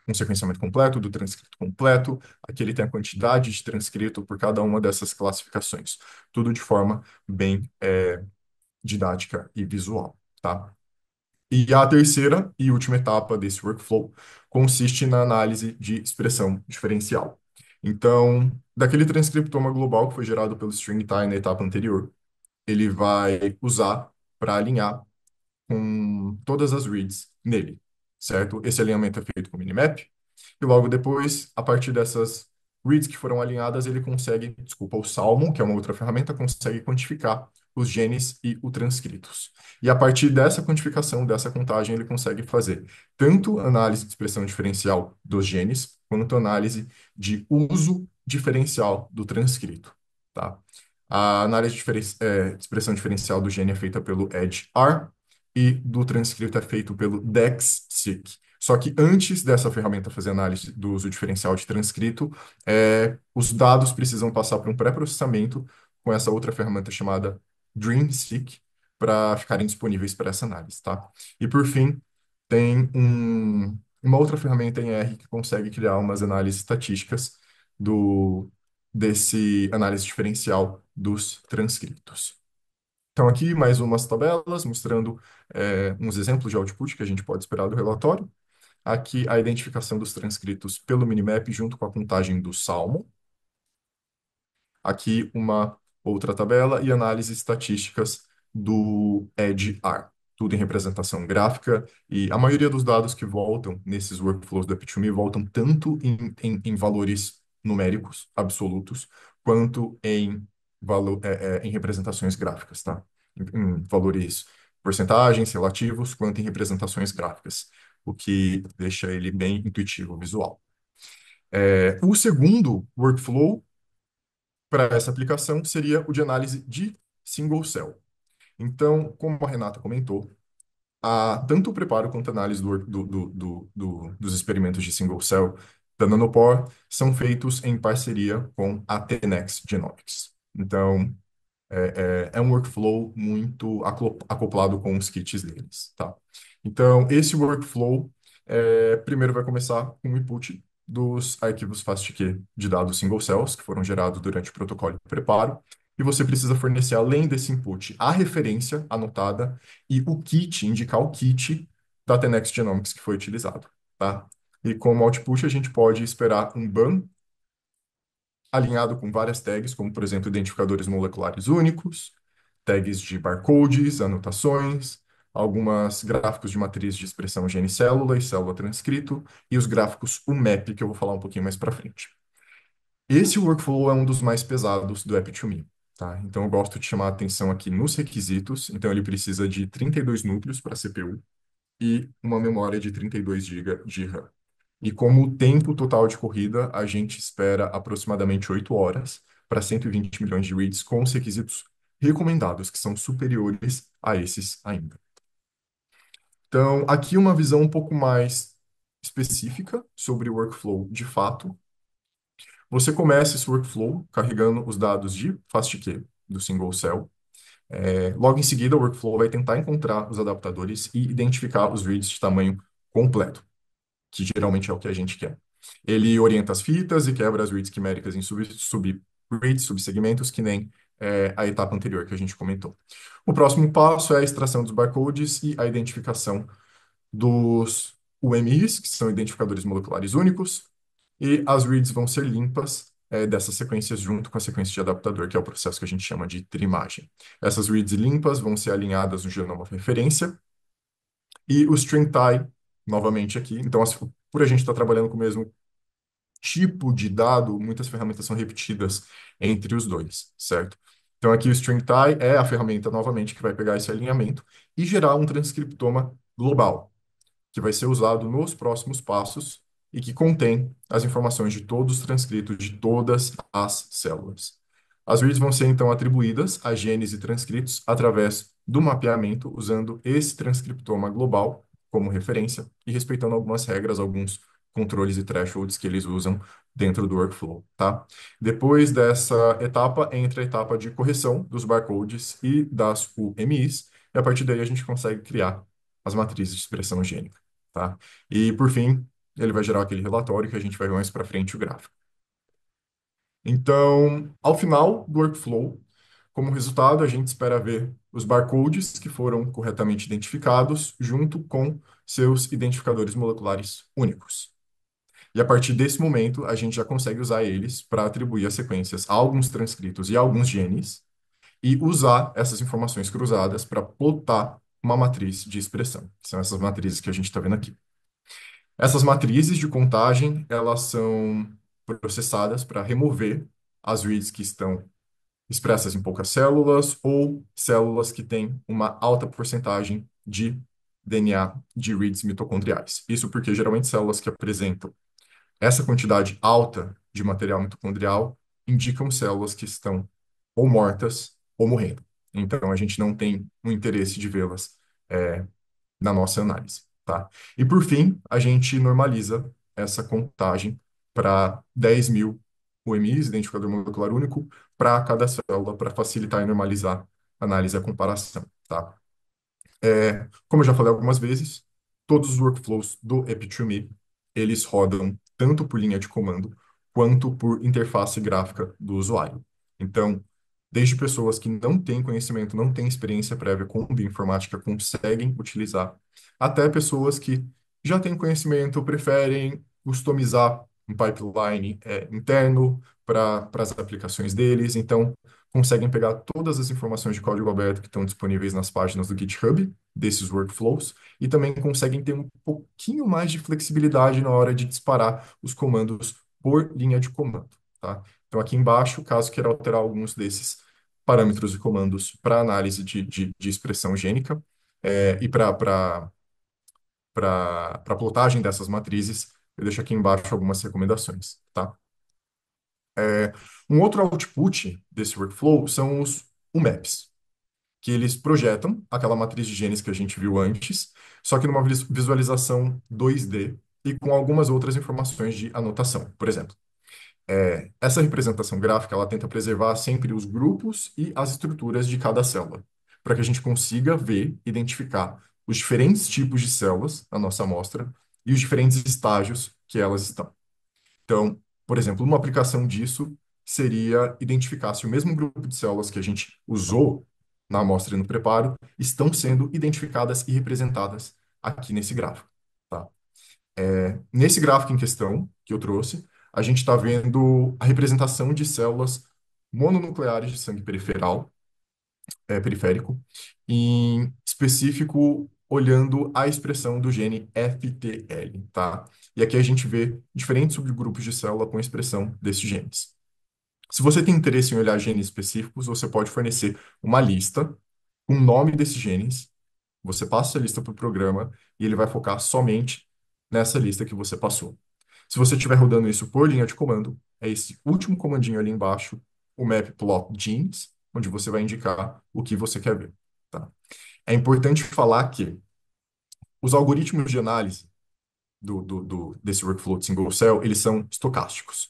um sequenciamento completo do transcrito completo. Aqui ele tem a quantidade de transcrito por cada uma dessas classificações. Tudo de forma bem didática e visual, tá? E a terceira e última etapa desse workflow consiste na análise de expressão diferencial. Então, daquele transcriptoma global que foi gerado pelo string time na etapa anterior, ele vai usar para alinhar com todas as reads nele, certo? Esse alinhamento é feito com o Minimap, e logo depois, a partir dessas reads que foram alinhadas, ele consegue, desculpa, o Salmon, que é uma outra ferramenta, consegue quantificar os genes e os transcritos. E a partir dessa quantificação, dessa contagem, ele consegue fazer tanto análise de expressão diferencial dos genes, quanto análise de uso diferencial do transcrito, tá? A análise de expressão diferencial do gene é feita pelo EDGE-R, e do transcrito é feito pelo DEX-seq. Só que antes dessa ferramenta fazer análise do uso diferencial de transcrito, os dados precisam passar por um pré-processamento com essa outra ferramenta chamada DreamSeq para ficarem disponíveis para essa análise, tá? E por fim, tem uma outra ferramenta em R que consegue criar umas análises estatísticas desse análise diferencial dos transcritos. Então, aqui mais umas tabelas mostrando uns exemplos de output que a gente pode esperar do relatório. Aqui a identificação dos transcritos pelo Minimap junto com a contagem do Salmon. Aqui uma outra tabela e análises estatísticas do EDGE-R. Tudo em representação gráfica, e a maioria dos dados que voltam nesses workflows da P2Me voltam tanto em valores numéricos absolutos, quanto em representações gráficas, tá? Em valores porcentagens, relativos, quanto em representações gráficas, o que deixa ele bem intuitivo, visual. O segundo workflow para essa aplicação seria o de análise de single cell. Então, como a Renata comentou, tanto o preparo quanto a análise dos experimentos de single cell da Nanopore são feitos em parceria com a 10x Genomics. Então, é um workflow muito acoplado com os kits deles, tá? Então, esse workflow primeiro vai começar com o input dos arquivos FASTQ de dados single cells, que foram gerados durante o protocolo de preparo, e você precisa fornecer, além desse input, a referência anotada e o kit, indicar o kit da 10x Genomics que foi utilizado, tá? E como output, a gente pode esperar um BAM alinhado com várias tags, como, por exemplo, identificadores moleculares únicos, tags de barcodes, anotações, algumas gráficos de matriz de expressão gene-célula e célula transcrito, e os gráficos UMAP, que eu vou falar um pouquinho mais para frente. Esse workflow é um dos mais pesados do App2Me, tá? Então, eu gosto de chamar a atenção aqui nos requisitos. Então, ele precisa de 32 núcleos para CPU e uma memória de 32 GB de RAM. E como o tempo total de corrida, a gente espera aproximadamente 8 horas para 120 milhões de reads com os requisitos recomendados, que são superiores a esses ainda. Então, aqui uma visão um pouco mais específica sobre o workflow de fato. Você começa esse workflow carregando os dados de FASTQ, do single cell. Logo em seguida, o workflow vai tentar encontrar os adaptadores e identificar os reads de tamanho completo, que geralmente é o que a gente quer. Ele orienta as fitas e quebra as reads quiméricas em sub-reads, subsegmentos, que nem a etapa anterior que a gente comentou. O próximo passo é a extração dos barcodes e a identificação dos UMIs, que são identificadores moleculares únicos, e as reads vão ser limpas dessas sequências junto com a sequência de adaptador, que é o processo que a gente chama de trimagem. Essas reads limpas vão ser alinhadas no genoma referência, e o string tie novamente aqui. Então, por a gente estar trabalhando com o mesmo tipo de dado, muitas ferramentas são repetidas entre os dois, certo? Então, aqui o string tie é a ferramenta, novamente, que vai pegar esse alinhamento e gerar um transcriptoma global, que vai ser usado nos próximos passos e que contém as informações de todos os transcritos de todas as células. As reads vão ser, então, atribuídas a genes e transcritos através do mapeamento, usando esse transcriptoma global como referência e respeitando algumas regras, alguns controles e thresholds que eles usam dentro do workflow, tá? Depois dessa etapa, entra a etapa de correção dos barcodes e das UMIs, e a partir daí a gente consegue criar as matrizes de expressão gênica, tá? E, por fim, ele vai gerar aquele relatório que a gente vai ver mais para frente o gráfico. Então, ao final do workflow, como resultado, a gente espera ver os barcodes que foram corretamente identificados junto com seus identificadores moleculares únicos. E a partir desse momento, a gente já consegue usar eles para atribuir as sequências a alguns transcritos e a alguns genes e usar essas informações cruzadas para plotar uma matriz de expressão. São essas matrizes que a gente está vendo aqui. Essas matrizes de contagem, elas são processadas para remover as reads que estão expressas em poucas células ou células que têm uma alta porcentagem de DNA de reads mitocondriais. Isso porque geralmente células que apresentam essa quantidade alta de material mitocondrial indicam células que estão ou mortas ou morrendo. Então, a gente não tem o interesse de vê-las na nossa análise, tá? E por fim, a gente normaliza essa contagem para 10.000 UMIs, identificador molecular único, para cada célula, para facilitar e normalizar a análise e a comparação, tá? Como eu já falei algumas vezes, todos os workflows do Epi2Me, eles rodam tanto por linha de comando quanto por interface gráfica do usuário. Então, desde pessoas que não têm conhecimento, não têm experiência prévia com bioinformática, conseguem utilizar, até pessoas que já têm conhecimento, preferem customizar um pipeline interno para as aplicações deles. Então, conseguem pegar todas as informações de código aberto que estão disponíveis nas páginas do GitHub desses workflows e também conseguem ter um pouquinho mais de flexibilidade na hora de disparar os comandos por linha de comando, tá? Então, aqui embaixo, caso queira alterar alguns desses parâmetros e comandos para análise de expressão gênica e para plotagem dessas matrizes, eu deixo aqui embaixo algumas recomendações, tá? Um outro output desse workflow são os UMAPs, que eles projetam aquela matriz de genes que a gente viu antes, só que numa visualização 2D e com algumas outras informações de anotação. Por exemplo, essa representação gráfica ela tenta preservar sempre os grupos e as estruturas de cada célula, para que a gente consiga ver, identificar os diferentes tipos de células na nossa amostra e os diferentes estágios que elas estão. Então, por exemplo, uma aplicação disso seria identificar se o mesmo grupo de células que a gente usou na amostra e no preparo estão sendo identificadas e representadas aqui nesse gráfico, tá? Nesse gráfico em questão que eu trouxe, a gente está vendo a representação de células mononucleares de sangue periférico, em específico olhando a expressão do gene FTL, tá? E aqui a gente vê diferentes subgrupos de célula com expressão desses genes. Se você tem interesse em olhar genes específicos, você pode fornecer uma lista com o nome desses genes, você passa a lista para o programa e ele vai focar somente nessa lista que você passou. Se você estiver rodando isso por linha de comando, é esse último comandinho ali embaixo, o map_plot_genes, onde você vai indicar o que você quer ver, tá? É importante falar que os algoritmos de análise desse workflow de single cell, eles são estocásticos.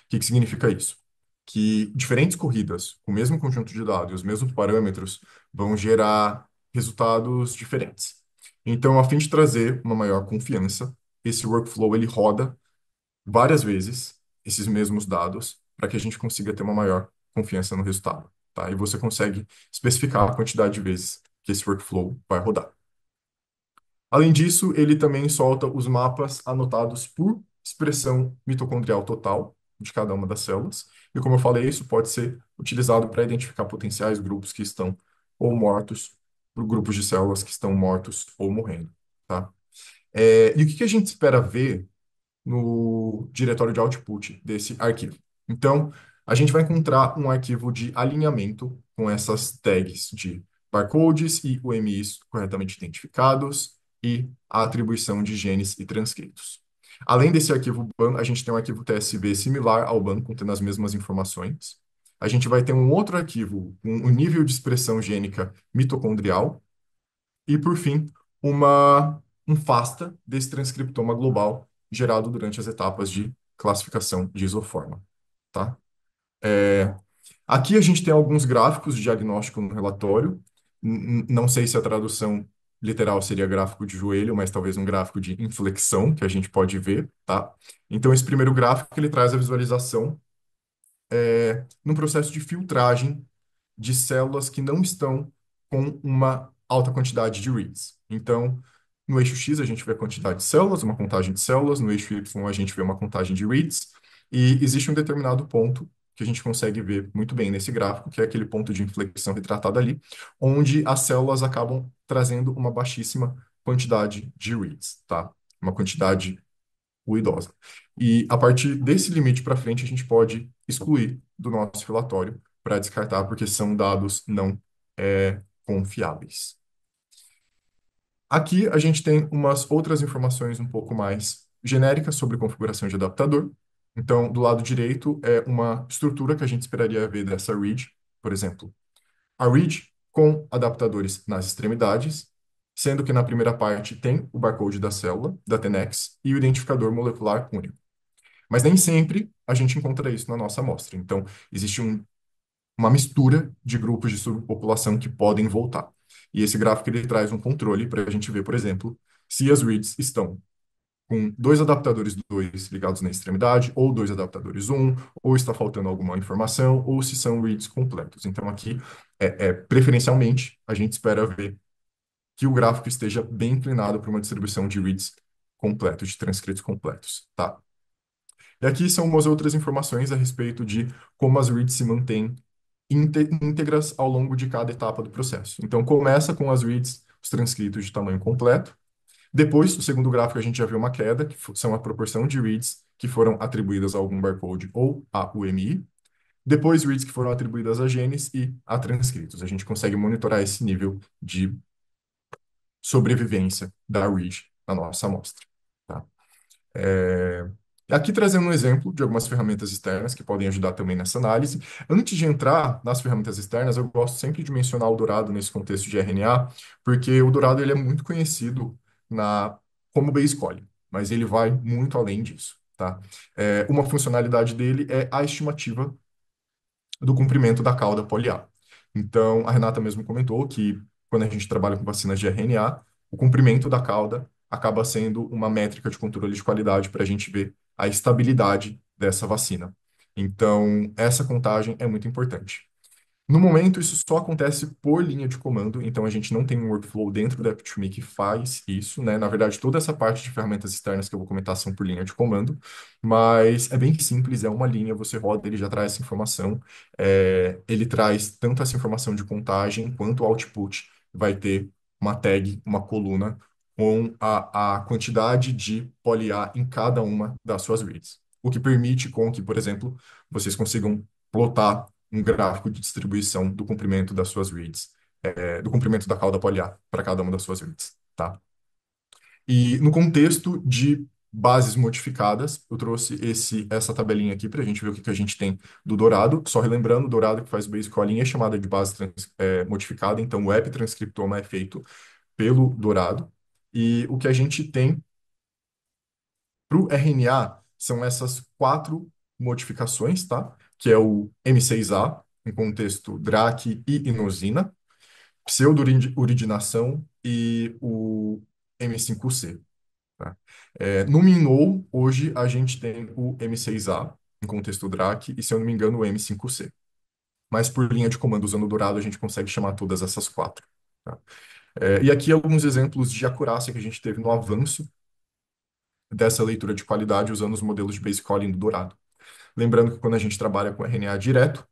O que significa isso? Que diferentes corridas com o mesmo conjunto de dados e os mesmos parâmetros vão gerar resultados diferentes. Então, a fim de trazer uma maior confiança, esse workflow ele roda várias vezes esses mesmos dados para que a gente consiga ter uma maior confiança no resultado, tá? E você consegue especificar a quantidade de vezes que esse workflow vai rodar. Além disso, ele também solta os mapas anotados por expressão mitocondrial total de cada uma das células. E como eu falei, isso pode ser utilizado para identificar potenciais grupos que estão ou mortos, por grupos de células que estão mortos ou morrendo, tá? E o que que a gente espera ver no diretório de output desse arquivo? Então, a gente vai encontrar um arquivo de alinhamento com essas tags de barcodes e UMIs corretamente identificados e a atribuição de genes e transcritos. Além desse arquivo BAN, a gente tem um arquivo TSV similar ao BAN, contendo as mesmas informações. A gente vai ter um outro arquivo com um nível de expressão gênica mitocondrial, e, por fim, um FASTA desse transcriptoma global gerado durante as etapas de classificação de isoforma, tá? É, Aqui a gente tem alguns gráficos de diagnóstico no relatório. Não sei se a tradução literal seria gráfico de joelho, mas talvez um gráfico de inflexão que a gente pode ver, tá? Então, esse primeiro gráfico, ele traz a visualização num processo de filtragem de células que não estão com uma alta quantidade de reads. Então, no eixo X a gente vê a quantidade de células, uma contagem de células, no eixo Y a gente vê uma contagem de reads, e existe um determinado ponto que a gente consegue ver muito bem nesse gráfico, que é aquele ponto de inflexão retratado ali, onde as células acabam trazendo uma baixíssima quantidade de reads, tá? Uma quantidade ruidosa. E a partir desse limite para frente, a gente pode excluir do nosso relatório para descartar, porque são dados não confiáveis. Aqui a gente tem umas outras informações um pouco mais genéricas sobre configuração de adaptador. Então, do lado direito é uma estrutura que a gente esperaria ver dessa read, por exemplo, a read com adaptadores nas extremidades, sendo que na primeira parte tem o barcode da célula, da Tenex, e o identificador molecular único. Mas nem sempre a gente encontra isso na nossa amostra. Então, existe uma mistura de grupos de subpopulação que podem voltar. E esse gráfico ele traz um controle para a gente ver, por exemplo, se as reads estão com dois adaptadores 2 ligados na extremidade, ou dois adaptadores um, ou está faltando alguma informação, ou se são reads completos. Então, aqui, preferencialmente, a gente espera ver que o gráfico esteja bem inclinado para uma distribuição de reads completos, de transcritos completos, tá? E aqui são umas outras informações a respeito de como as reads se mantêm íntegras ao longo de cada etapa do processo. Então, começa com as reads, os transcritos de tamanho completo. Depois, o segundo gráfico, a gente já viu uma queda, que são a proporção de reads que foram atribuídas a algum barcode ou a UMI. Depois, reads que foram atribuídas a genes e a transcritos. A gente consegue monitorar esse nível de sobrevivência da read na nossa amostra, tá? É, Aqui trazendo um exemplo de algumas ferramentas externas que podem ajudar também nessa análise. Antes de entrar nas ferramentas externas, eu gosto sempre de mencionar o Dourado nesse contexto de RNA, porque o Dourado ele é muito conhecido como base calling, mas ele vai muito além disso, tá? Uma funcionalidade dele é a estimativa do comprimento da cauda poliar. Então, a Renata mesmo comentou que quando a gente trabalha com vacinas de RNA, o comprimento da cauda acaba sendo uma métrica de controle de qualidade para a gente ver a estabilidade dessa vacina. Então, essa contagem é muito importante. No momento, isso só acontece por linha de comando, então a gente não tem um workflow dentro da Epitome que faz isso, né? Na verdade, toda essa parte de ferramentas externas que eu vou comentar são por linha de comando, mas é bem simples, é uma linha, você roda, ele já traz essa informação, ele traz tanto essa informação de contagem quanto o output vai ter uma tag, uma coluna com a quantidade de poly-A em cada uma das suas reads, o que permite com que, por exemplo, vocês consigam plotar um gráfico de distribuição do comprimento das suas reads, do comprimento da cauda poliar para cada uma das suas reads, tá? E no contexto de bases modificadas, eu trouxe essa tabelinha aqui para a gente ver o que a gente tem do Dourado. Só relembrando, o Dourado que faz base calling é chamada de base modificada, então o epitranscriptoma é feito pelo Dourado. E o que a gente tem para o RNA são essas quatro modificações, tá? Que é o M6A, em contexto DRAC e inosina, pseudouridinação e o M5C, tá? No MinOwl, hoje, a gente tem o M6A, em contexto DRAC, e, se eu não me engano, o M5C. Mas por linha de comando usando o Dourado, a gente consegue chamar todas essas quatro, tá? E aqui alguns exemplos de acurácia que a gente teve no avanço dessa leitura de qualidade usando os modelos de base calling do Dourado. Lembrando que quando a gente trabalha com RNA direto,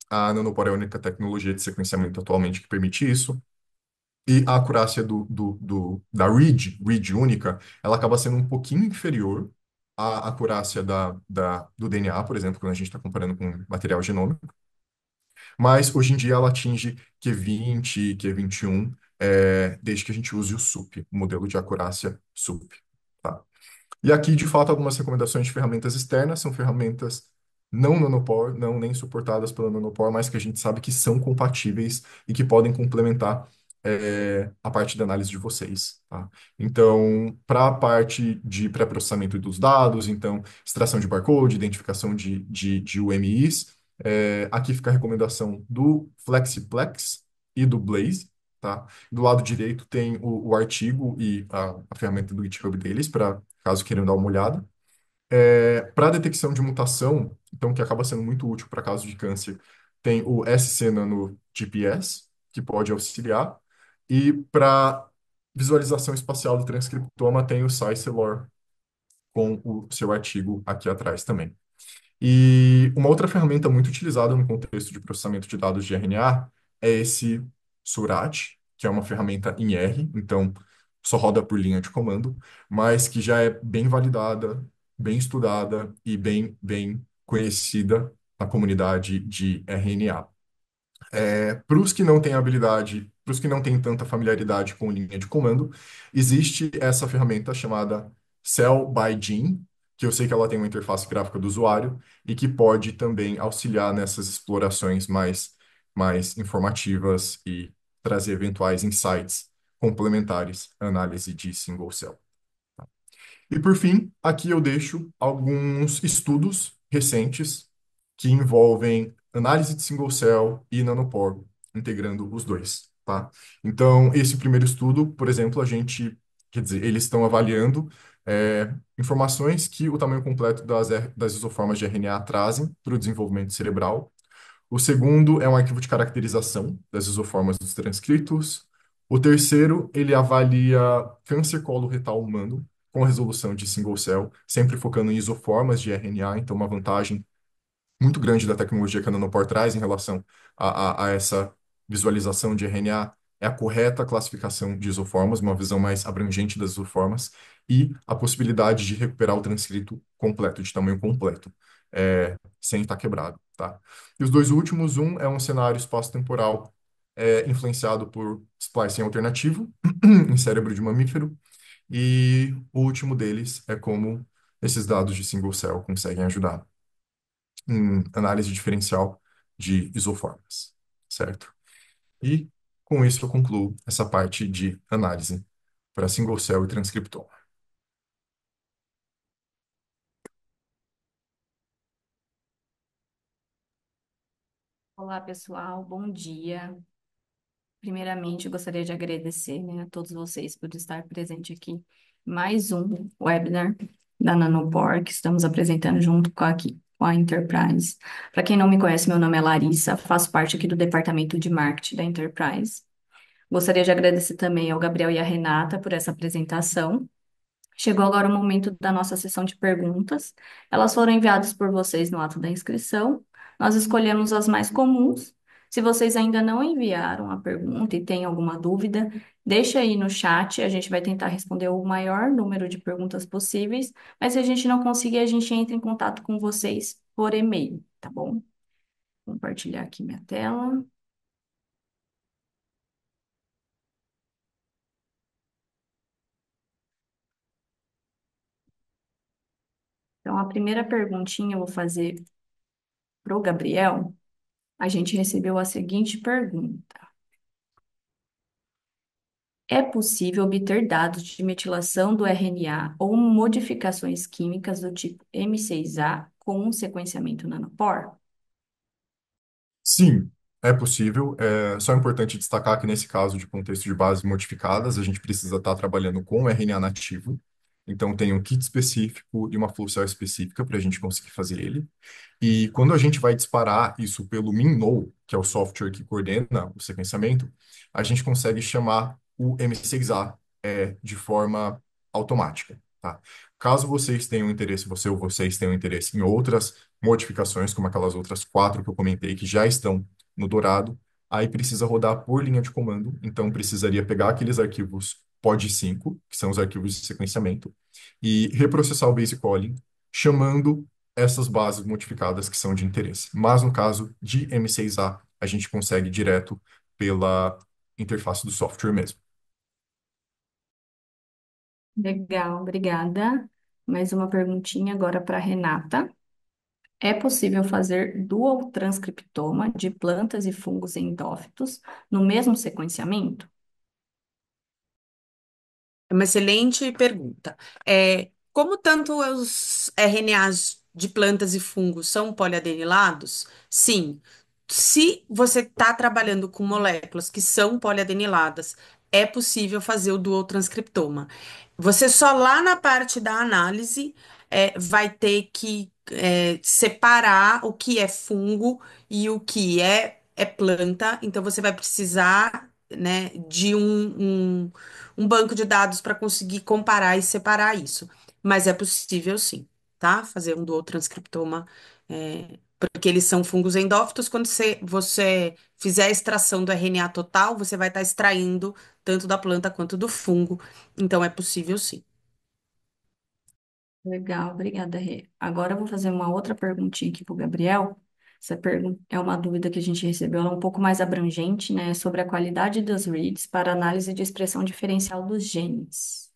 a Nanopore é a única tecnologia de sequenciamento atualmente que permite isso. E a acurácia da read única, ela acaba sendo um pouquinho inferior à acurácia do DNA, por exemplo, quando a gente está comparando com material genômico. Mas hoje em dia ela atinge Q20, Q21, desde que a gente use o SUP, o modelo de acurácia SUP. Tá? E aqui, de fato, algumas recomendações de ferramentas externas são ferramentas não nanopore, não nem suportadas pela nanopore, mas que a gente sabe que são compatíveis e que podem complementar a parte da análise de vocês. Tá? Então, para a parte de pré-processamento dos dados, então, extração de barcode, identificação de UMIs, aqui fica a recomendação do FlexiPlex e do Blaze. Tá? Do lado direito tem o artigo e a ferramenta do GitHub deles, para caso queiram dar uma olhada. Para detecção de mutação, então, que acaba sendo muito útil para casos de câncer, tem o SC Nano GPS, que pode auxiliar. E para visualização espacial do transcriptoma, tem o SciCelor, com o seu artigo aqui atrás também. E uma outra ferramenta muito utilizada no contexto de processamento de dados de RNA é esse Surat, que é uma ferramenta em R, então só roda por linha de comando, mas que já é bem validada, bem estudada e bem conhecida na comunidade de RNA. Para os que não têm habilidade, para os que não têm tanta familiaridade com linha de comando, existe essa ferramenta chamada Cell by Gene, que eu sei que ela tem uma interface gráfica do usuário e que pode também auxiliar nessas explorações mais informativas e trazer eventuais insights complementares à análise de single cell. E por fim, aqui eu deixo alguns estudos recentes que envolvem análise de single cell e nanopore, integrando os dois, tá? Então, esse primeiro estudo, por exemplo, quer dizer, eles estão avaliando informações que o tamanho completo das isoformas de RNA trazem para o desenvolvimento cerebral. O segundo é um arquivo de caracterização das isoformas dos transcritos. O terceiro, ele avalia câncer coloretal humano com resolução de single cell, sempre focando em isoformas de RNA, então uma vantagem muito grande da tecnologia que a Nanopore traz em relação a essa visualização de RNA é a correta classificação de isoformas, uma visão mais abrangente das isoformas, e a possibilidade de recuperar o transcrito completo, de tamanho completo, sem estar quebrado, tá? E os dois últimos, um é um cenário espaço-temporal influenciado por splicing alternativo em cérebro de mamífero, e o último deles é como esses dados de single cell conseguem ajudar em análise diferencial de isoformas, certo? E com isso eu concluo essa parte de análise para single cell e transcriptoma. Olá, pessoal, bom dia. Primeiramente, eu gostaria de agradecer, né, a todos vocês por estar presente aqui. em Mais um webinar da Nanopore, que estamos apresentando junto com a Enterprise. Para quem não me conhece, meu nome é Larissa, faço parte aqui do departamento de marketing da Enterprise. Gostaria de agradecer também ao Gabriel e à Renata por essa apresentação. Chegou agora o momento da nossa sessão de perguntas. Elas foram enviadas por vocês no ato da inscrição. Nós escolhemos as mais comuns. Se vocês ainda não enviaram a pergunta e têm alguma dúvida, deixa aí no chat. A gente vai tentar responder o maior número de perguntas possíveis. Mas se a gente não conseguir, a gente entra em contato com vocês por e-mail, tá bom? Vou compartilhar aqui minha tela. Então, a primeira perguntinha eu vou fazer para o Gabriel. A gente recebeu a seguinte pergunta. É possível obter dados de metilação do RNA ou modificações químicas do tipo M6A com um sequenciamento nanopore? Sim, é possível. É só importante destacar que nesse caso de contexto de bases modificadas, a gente precisa estar trabalhando com RNA nativo. Então, tem um kit específico e uma flow cell específica para a gente conseguir fazer ele. E quando a gente vai disparar isso pelo MinKnow, que é o software que coordena o sequenciamento, a gente consegue chamar o M6A de forma automática, tá? Caso vocês tenham interesse, você ou vocês tenham interesse em outras modificações, como aquelas outras quatro que eu comentei, que já estão no dourado, aí precisa rodar por linha de comando, então precisaria pegar aqueles arquivos POD5, que são os arquivos de sequenciamento, e reprocessar o base calling, chamando essas bases modificadas que são de interesse. Mas no caso de M6A, a gente consegue direto pela interface do software mesmo. Legal, obrigada. Mais uma perguntinha agora para Renata. É possível fazer dual transcriptoma de plantas e fungos endófitos no mesmo sequenciamento? É uma excelente pergunta. Como tanto os RNAs de plantas e fungos são poliadenilados, sim. Se você está trabalhando com moléculas que são poliadeniladas, é possível fazer o dual transcriptoma. Você só lá na parte da análise vai ter que separar o que é fungo e o que é planta. Então você vai precisar, né, de um banco de dados para conseguir comparar e separar isso. Mas é possível sim, tá? Fazer um dual transcriptoma, porque eles são fungos endófitos. Quando você fizer a extração do RNA total, você vai estar extraindo tanto da planta quanto do fungo. Então é possível sim. Legal, obrigada, Rê. Agora eu vou fazer uma outra perguntinha aqui para o Gabriel. Essa pergunta é uma dúvida que a gente recebeu, ela é um pouco mais abrangente, né? Sobre a qualidade dos reads para análise de expressão diferencial dos genes.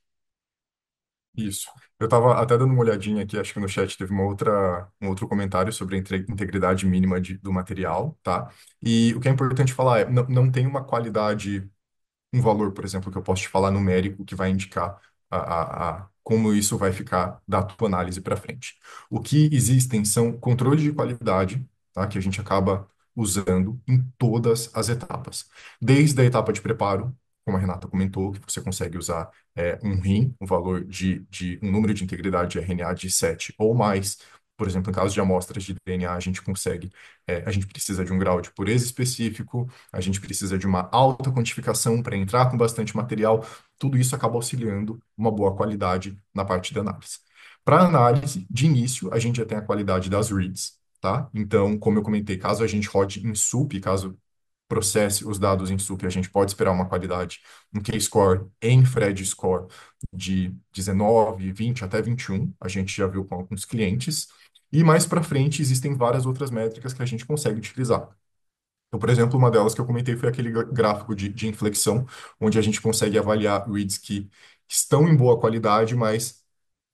Isso. Eu estava até dando uma olhadinha aqui, acho que no chat teve um outro comentário sobre a integridade mínima do material, tá? E o que é importante falar é, não tem uma qualidade um valor, por exemplo, que eu posso te falar numérico que vai indicar como isso vai ficar da tua análise para frente. O que existem são controles de qualidade, tá, que a gente acaba usando em todas as etapas. Desde a etapa de preparo, como a Renata comentou, que você consegue usar um RIN, um valor de um número de integridade de RNA de 7 ou mais. Por exemplo, em caso de amostras de DNA, a gente consegue, a gente precisa de um grau de pureza específico, a gente precisa de uma alta quantificação para entrar com bastante material. Tudo isso acaba auxiliando uma boa qualidade na parte da análise. Para análise, de início, a gente já tem a qualidade das reads, tá? Então, como eu comentei, caso a gente rode em SUP, caso processe os dados em SUP, a gente pode esperar uma qualidade, um K-score em Phred score de 19, 20 até 21. A gente já viu com alguns clientes. E mais para frente, existem várias outras métricas que a gente consegue utilizar. Então, por exemplo, uma delas que eu comentei foi aquele gráfico de inflexão, onde a gente consegue avaliar reads que estão em boa qualidade, mas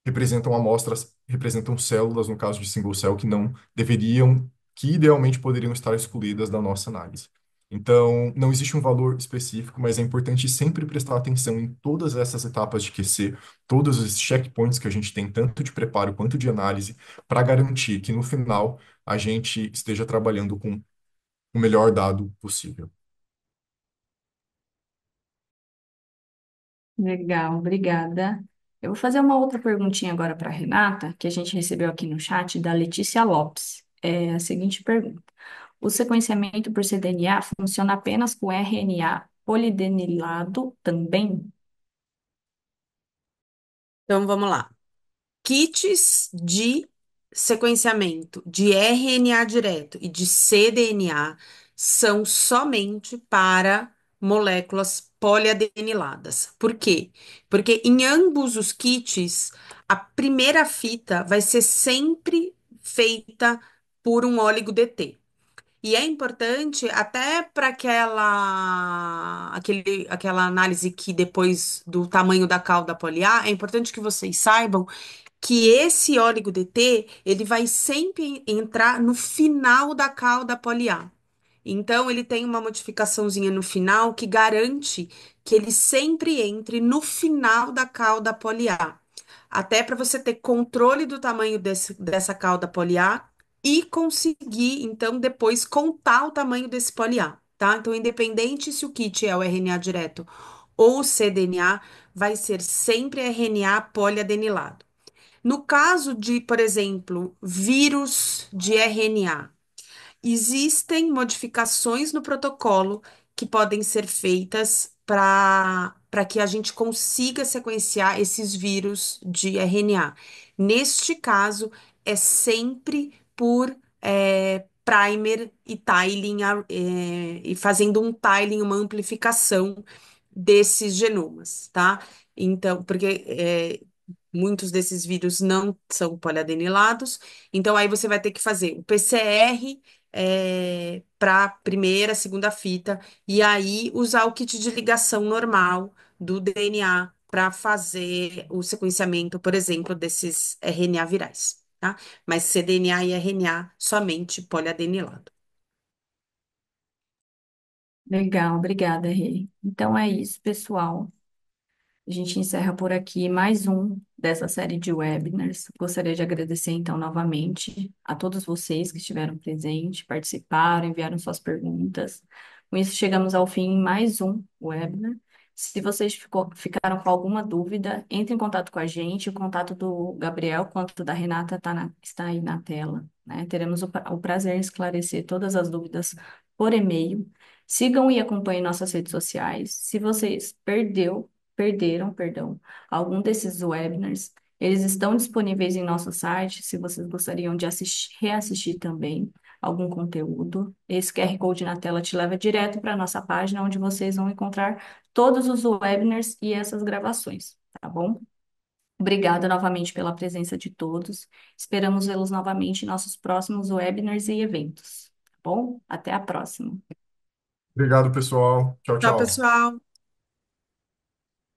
representam amostras, representam células, no caso de single cell, que não deveriam, que idealmente poderiam estar excluídas da nossa análise. Então, não existe um valor específico, mas é importante sempre prestar atenção em todas essas etapas de QC, todos os checkpoints que a gente tem, tanto de preparo quanto de análise, para garantir que no final a gente esteja trabalhando com o melhor dado possível. Legal, obrigada. Eu vou fazer uma outra perguntinha agora para a Renata, que a gente recebeu aqui no chat, da Letícia Lopes. É a seguinte pergunta: o sequenciamento por cDNA funciona apenas com RNA polidenilado também? Então vamos lá. Kits de sequenciamento de RNA direto e de cDNA são somente para moléculas poliadeniladas. Por quê? Porque em ambos os kits, a primeira fita vai ser sempre feita por um óligo-DT. E é importante até para aquela análise que depois do tamanho da cauda poliar, é importante que vocês saibam que esse óligo-DT, ele vai sempre entrar no final da cauda poliar. Então, ele tem uma modificaçãozinha no final que garante que ele sempre entre no final da cauda poliar. Até para você ter controle do tamanho dessa cauda poliar e conseguir, então, depois contar o tamanho desse poliar, tá? Então, independente se o kit é o RNA direto ou o cDNA, vai ser sempre RNA poliadenilado. No caso de, por exemplo, vírus de RNA, existem modificações no protocolo que podem ser feitas para que a gente consiga sequenciar esses vírus de RNA. Neste caso, é sempre por primer e tiling, e fazendo um tiling, uma amplificação desses genomas, tá? Então, porque muitos desses vírus não são poliadenilados, então aí você vai ter que fazer o PCR para primeira, segunda fita, e aí usar o kit de ligação normal do DNA para fazer o sequenciamento, por exemplo, desses RNA virais, tá? Mas cDNA e RNA somente poliadenilado. Legal, obrigada, Rê. Então é isso, pessoal. A gente encerra por aqui mais um dessa série de webinars. Gostaria de agradecer, então, novamente a todos vocês que estiveram presentes, participaram, enviaram suas perguntas. Com isso, chegamos ao fim em mais um webinar. Se vocês ficaram com alguma dúvida, entre em contato com a gente. O contato do Gabriel quanto da Renata está aí na tela, né? Teremos o prazer em esclarecer todas as dúvidas por e-mail. Sigam e acompanhem nossas redes sociais. Se vocês perderam, perdão, algum desses webinars, eles estão disponíveis em nosso site, se vocês gostariam de reassistir também algum conteúdo. Esse QR Code na tela te leva direto para a nossa página, onde vocês vão encontrar todos os webinars e essas gravações, tá bom? Obrigada novamente pela presença de todos. Esperamos vê-los novamente em nossos próximos webinars e eventos, tá bom? Até a próxima. Obrigado, pessoal. Tchau, Tchau, tchau. pessoal.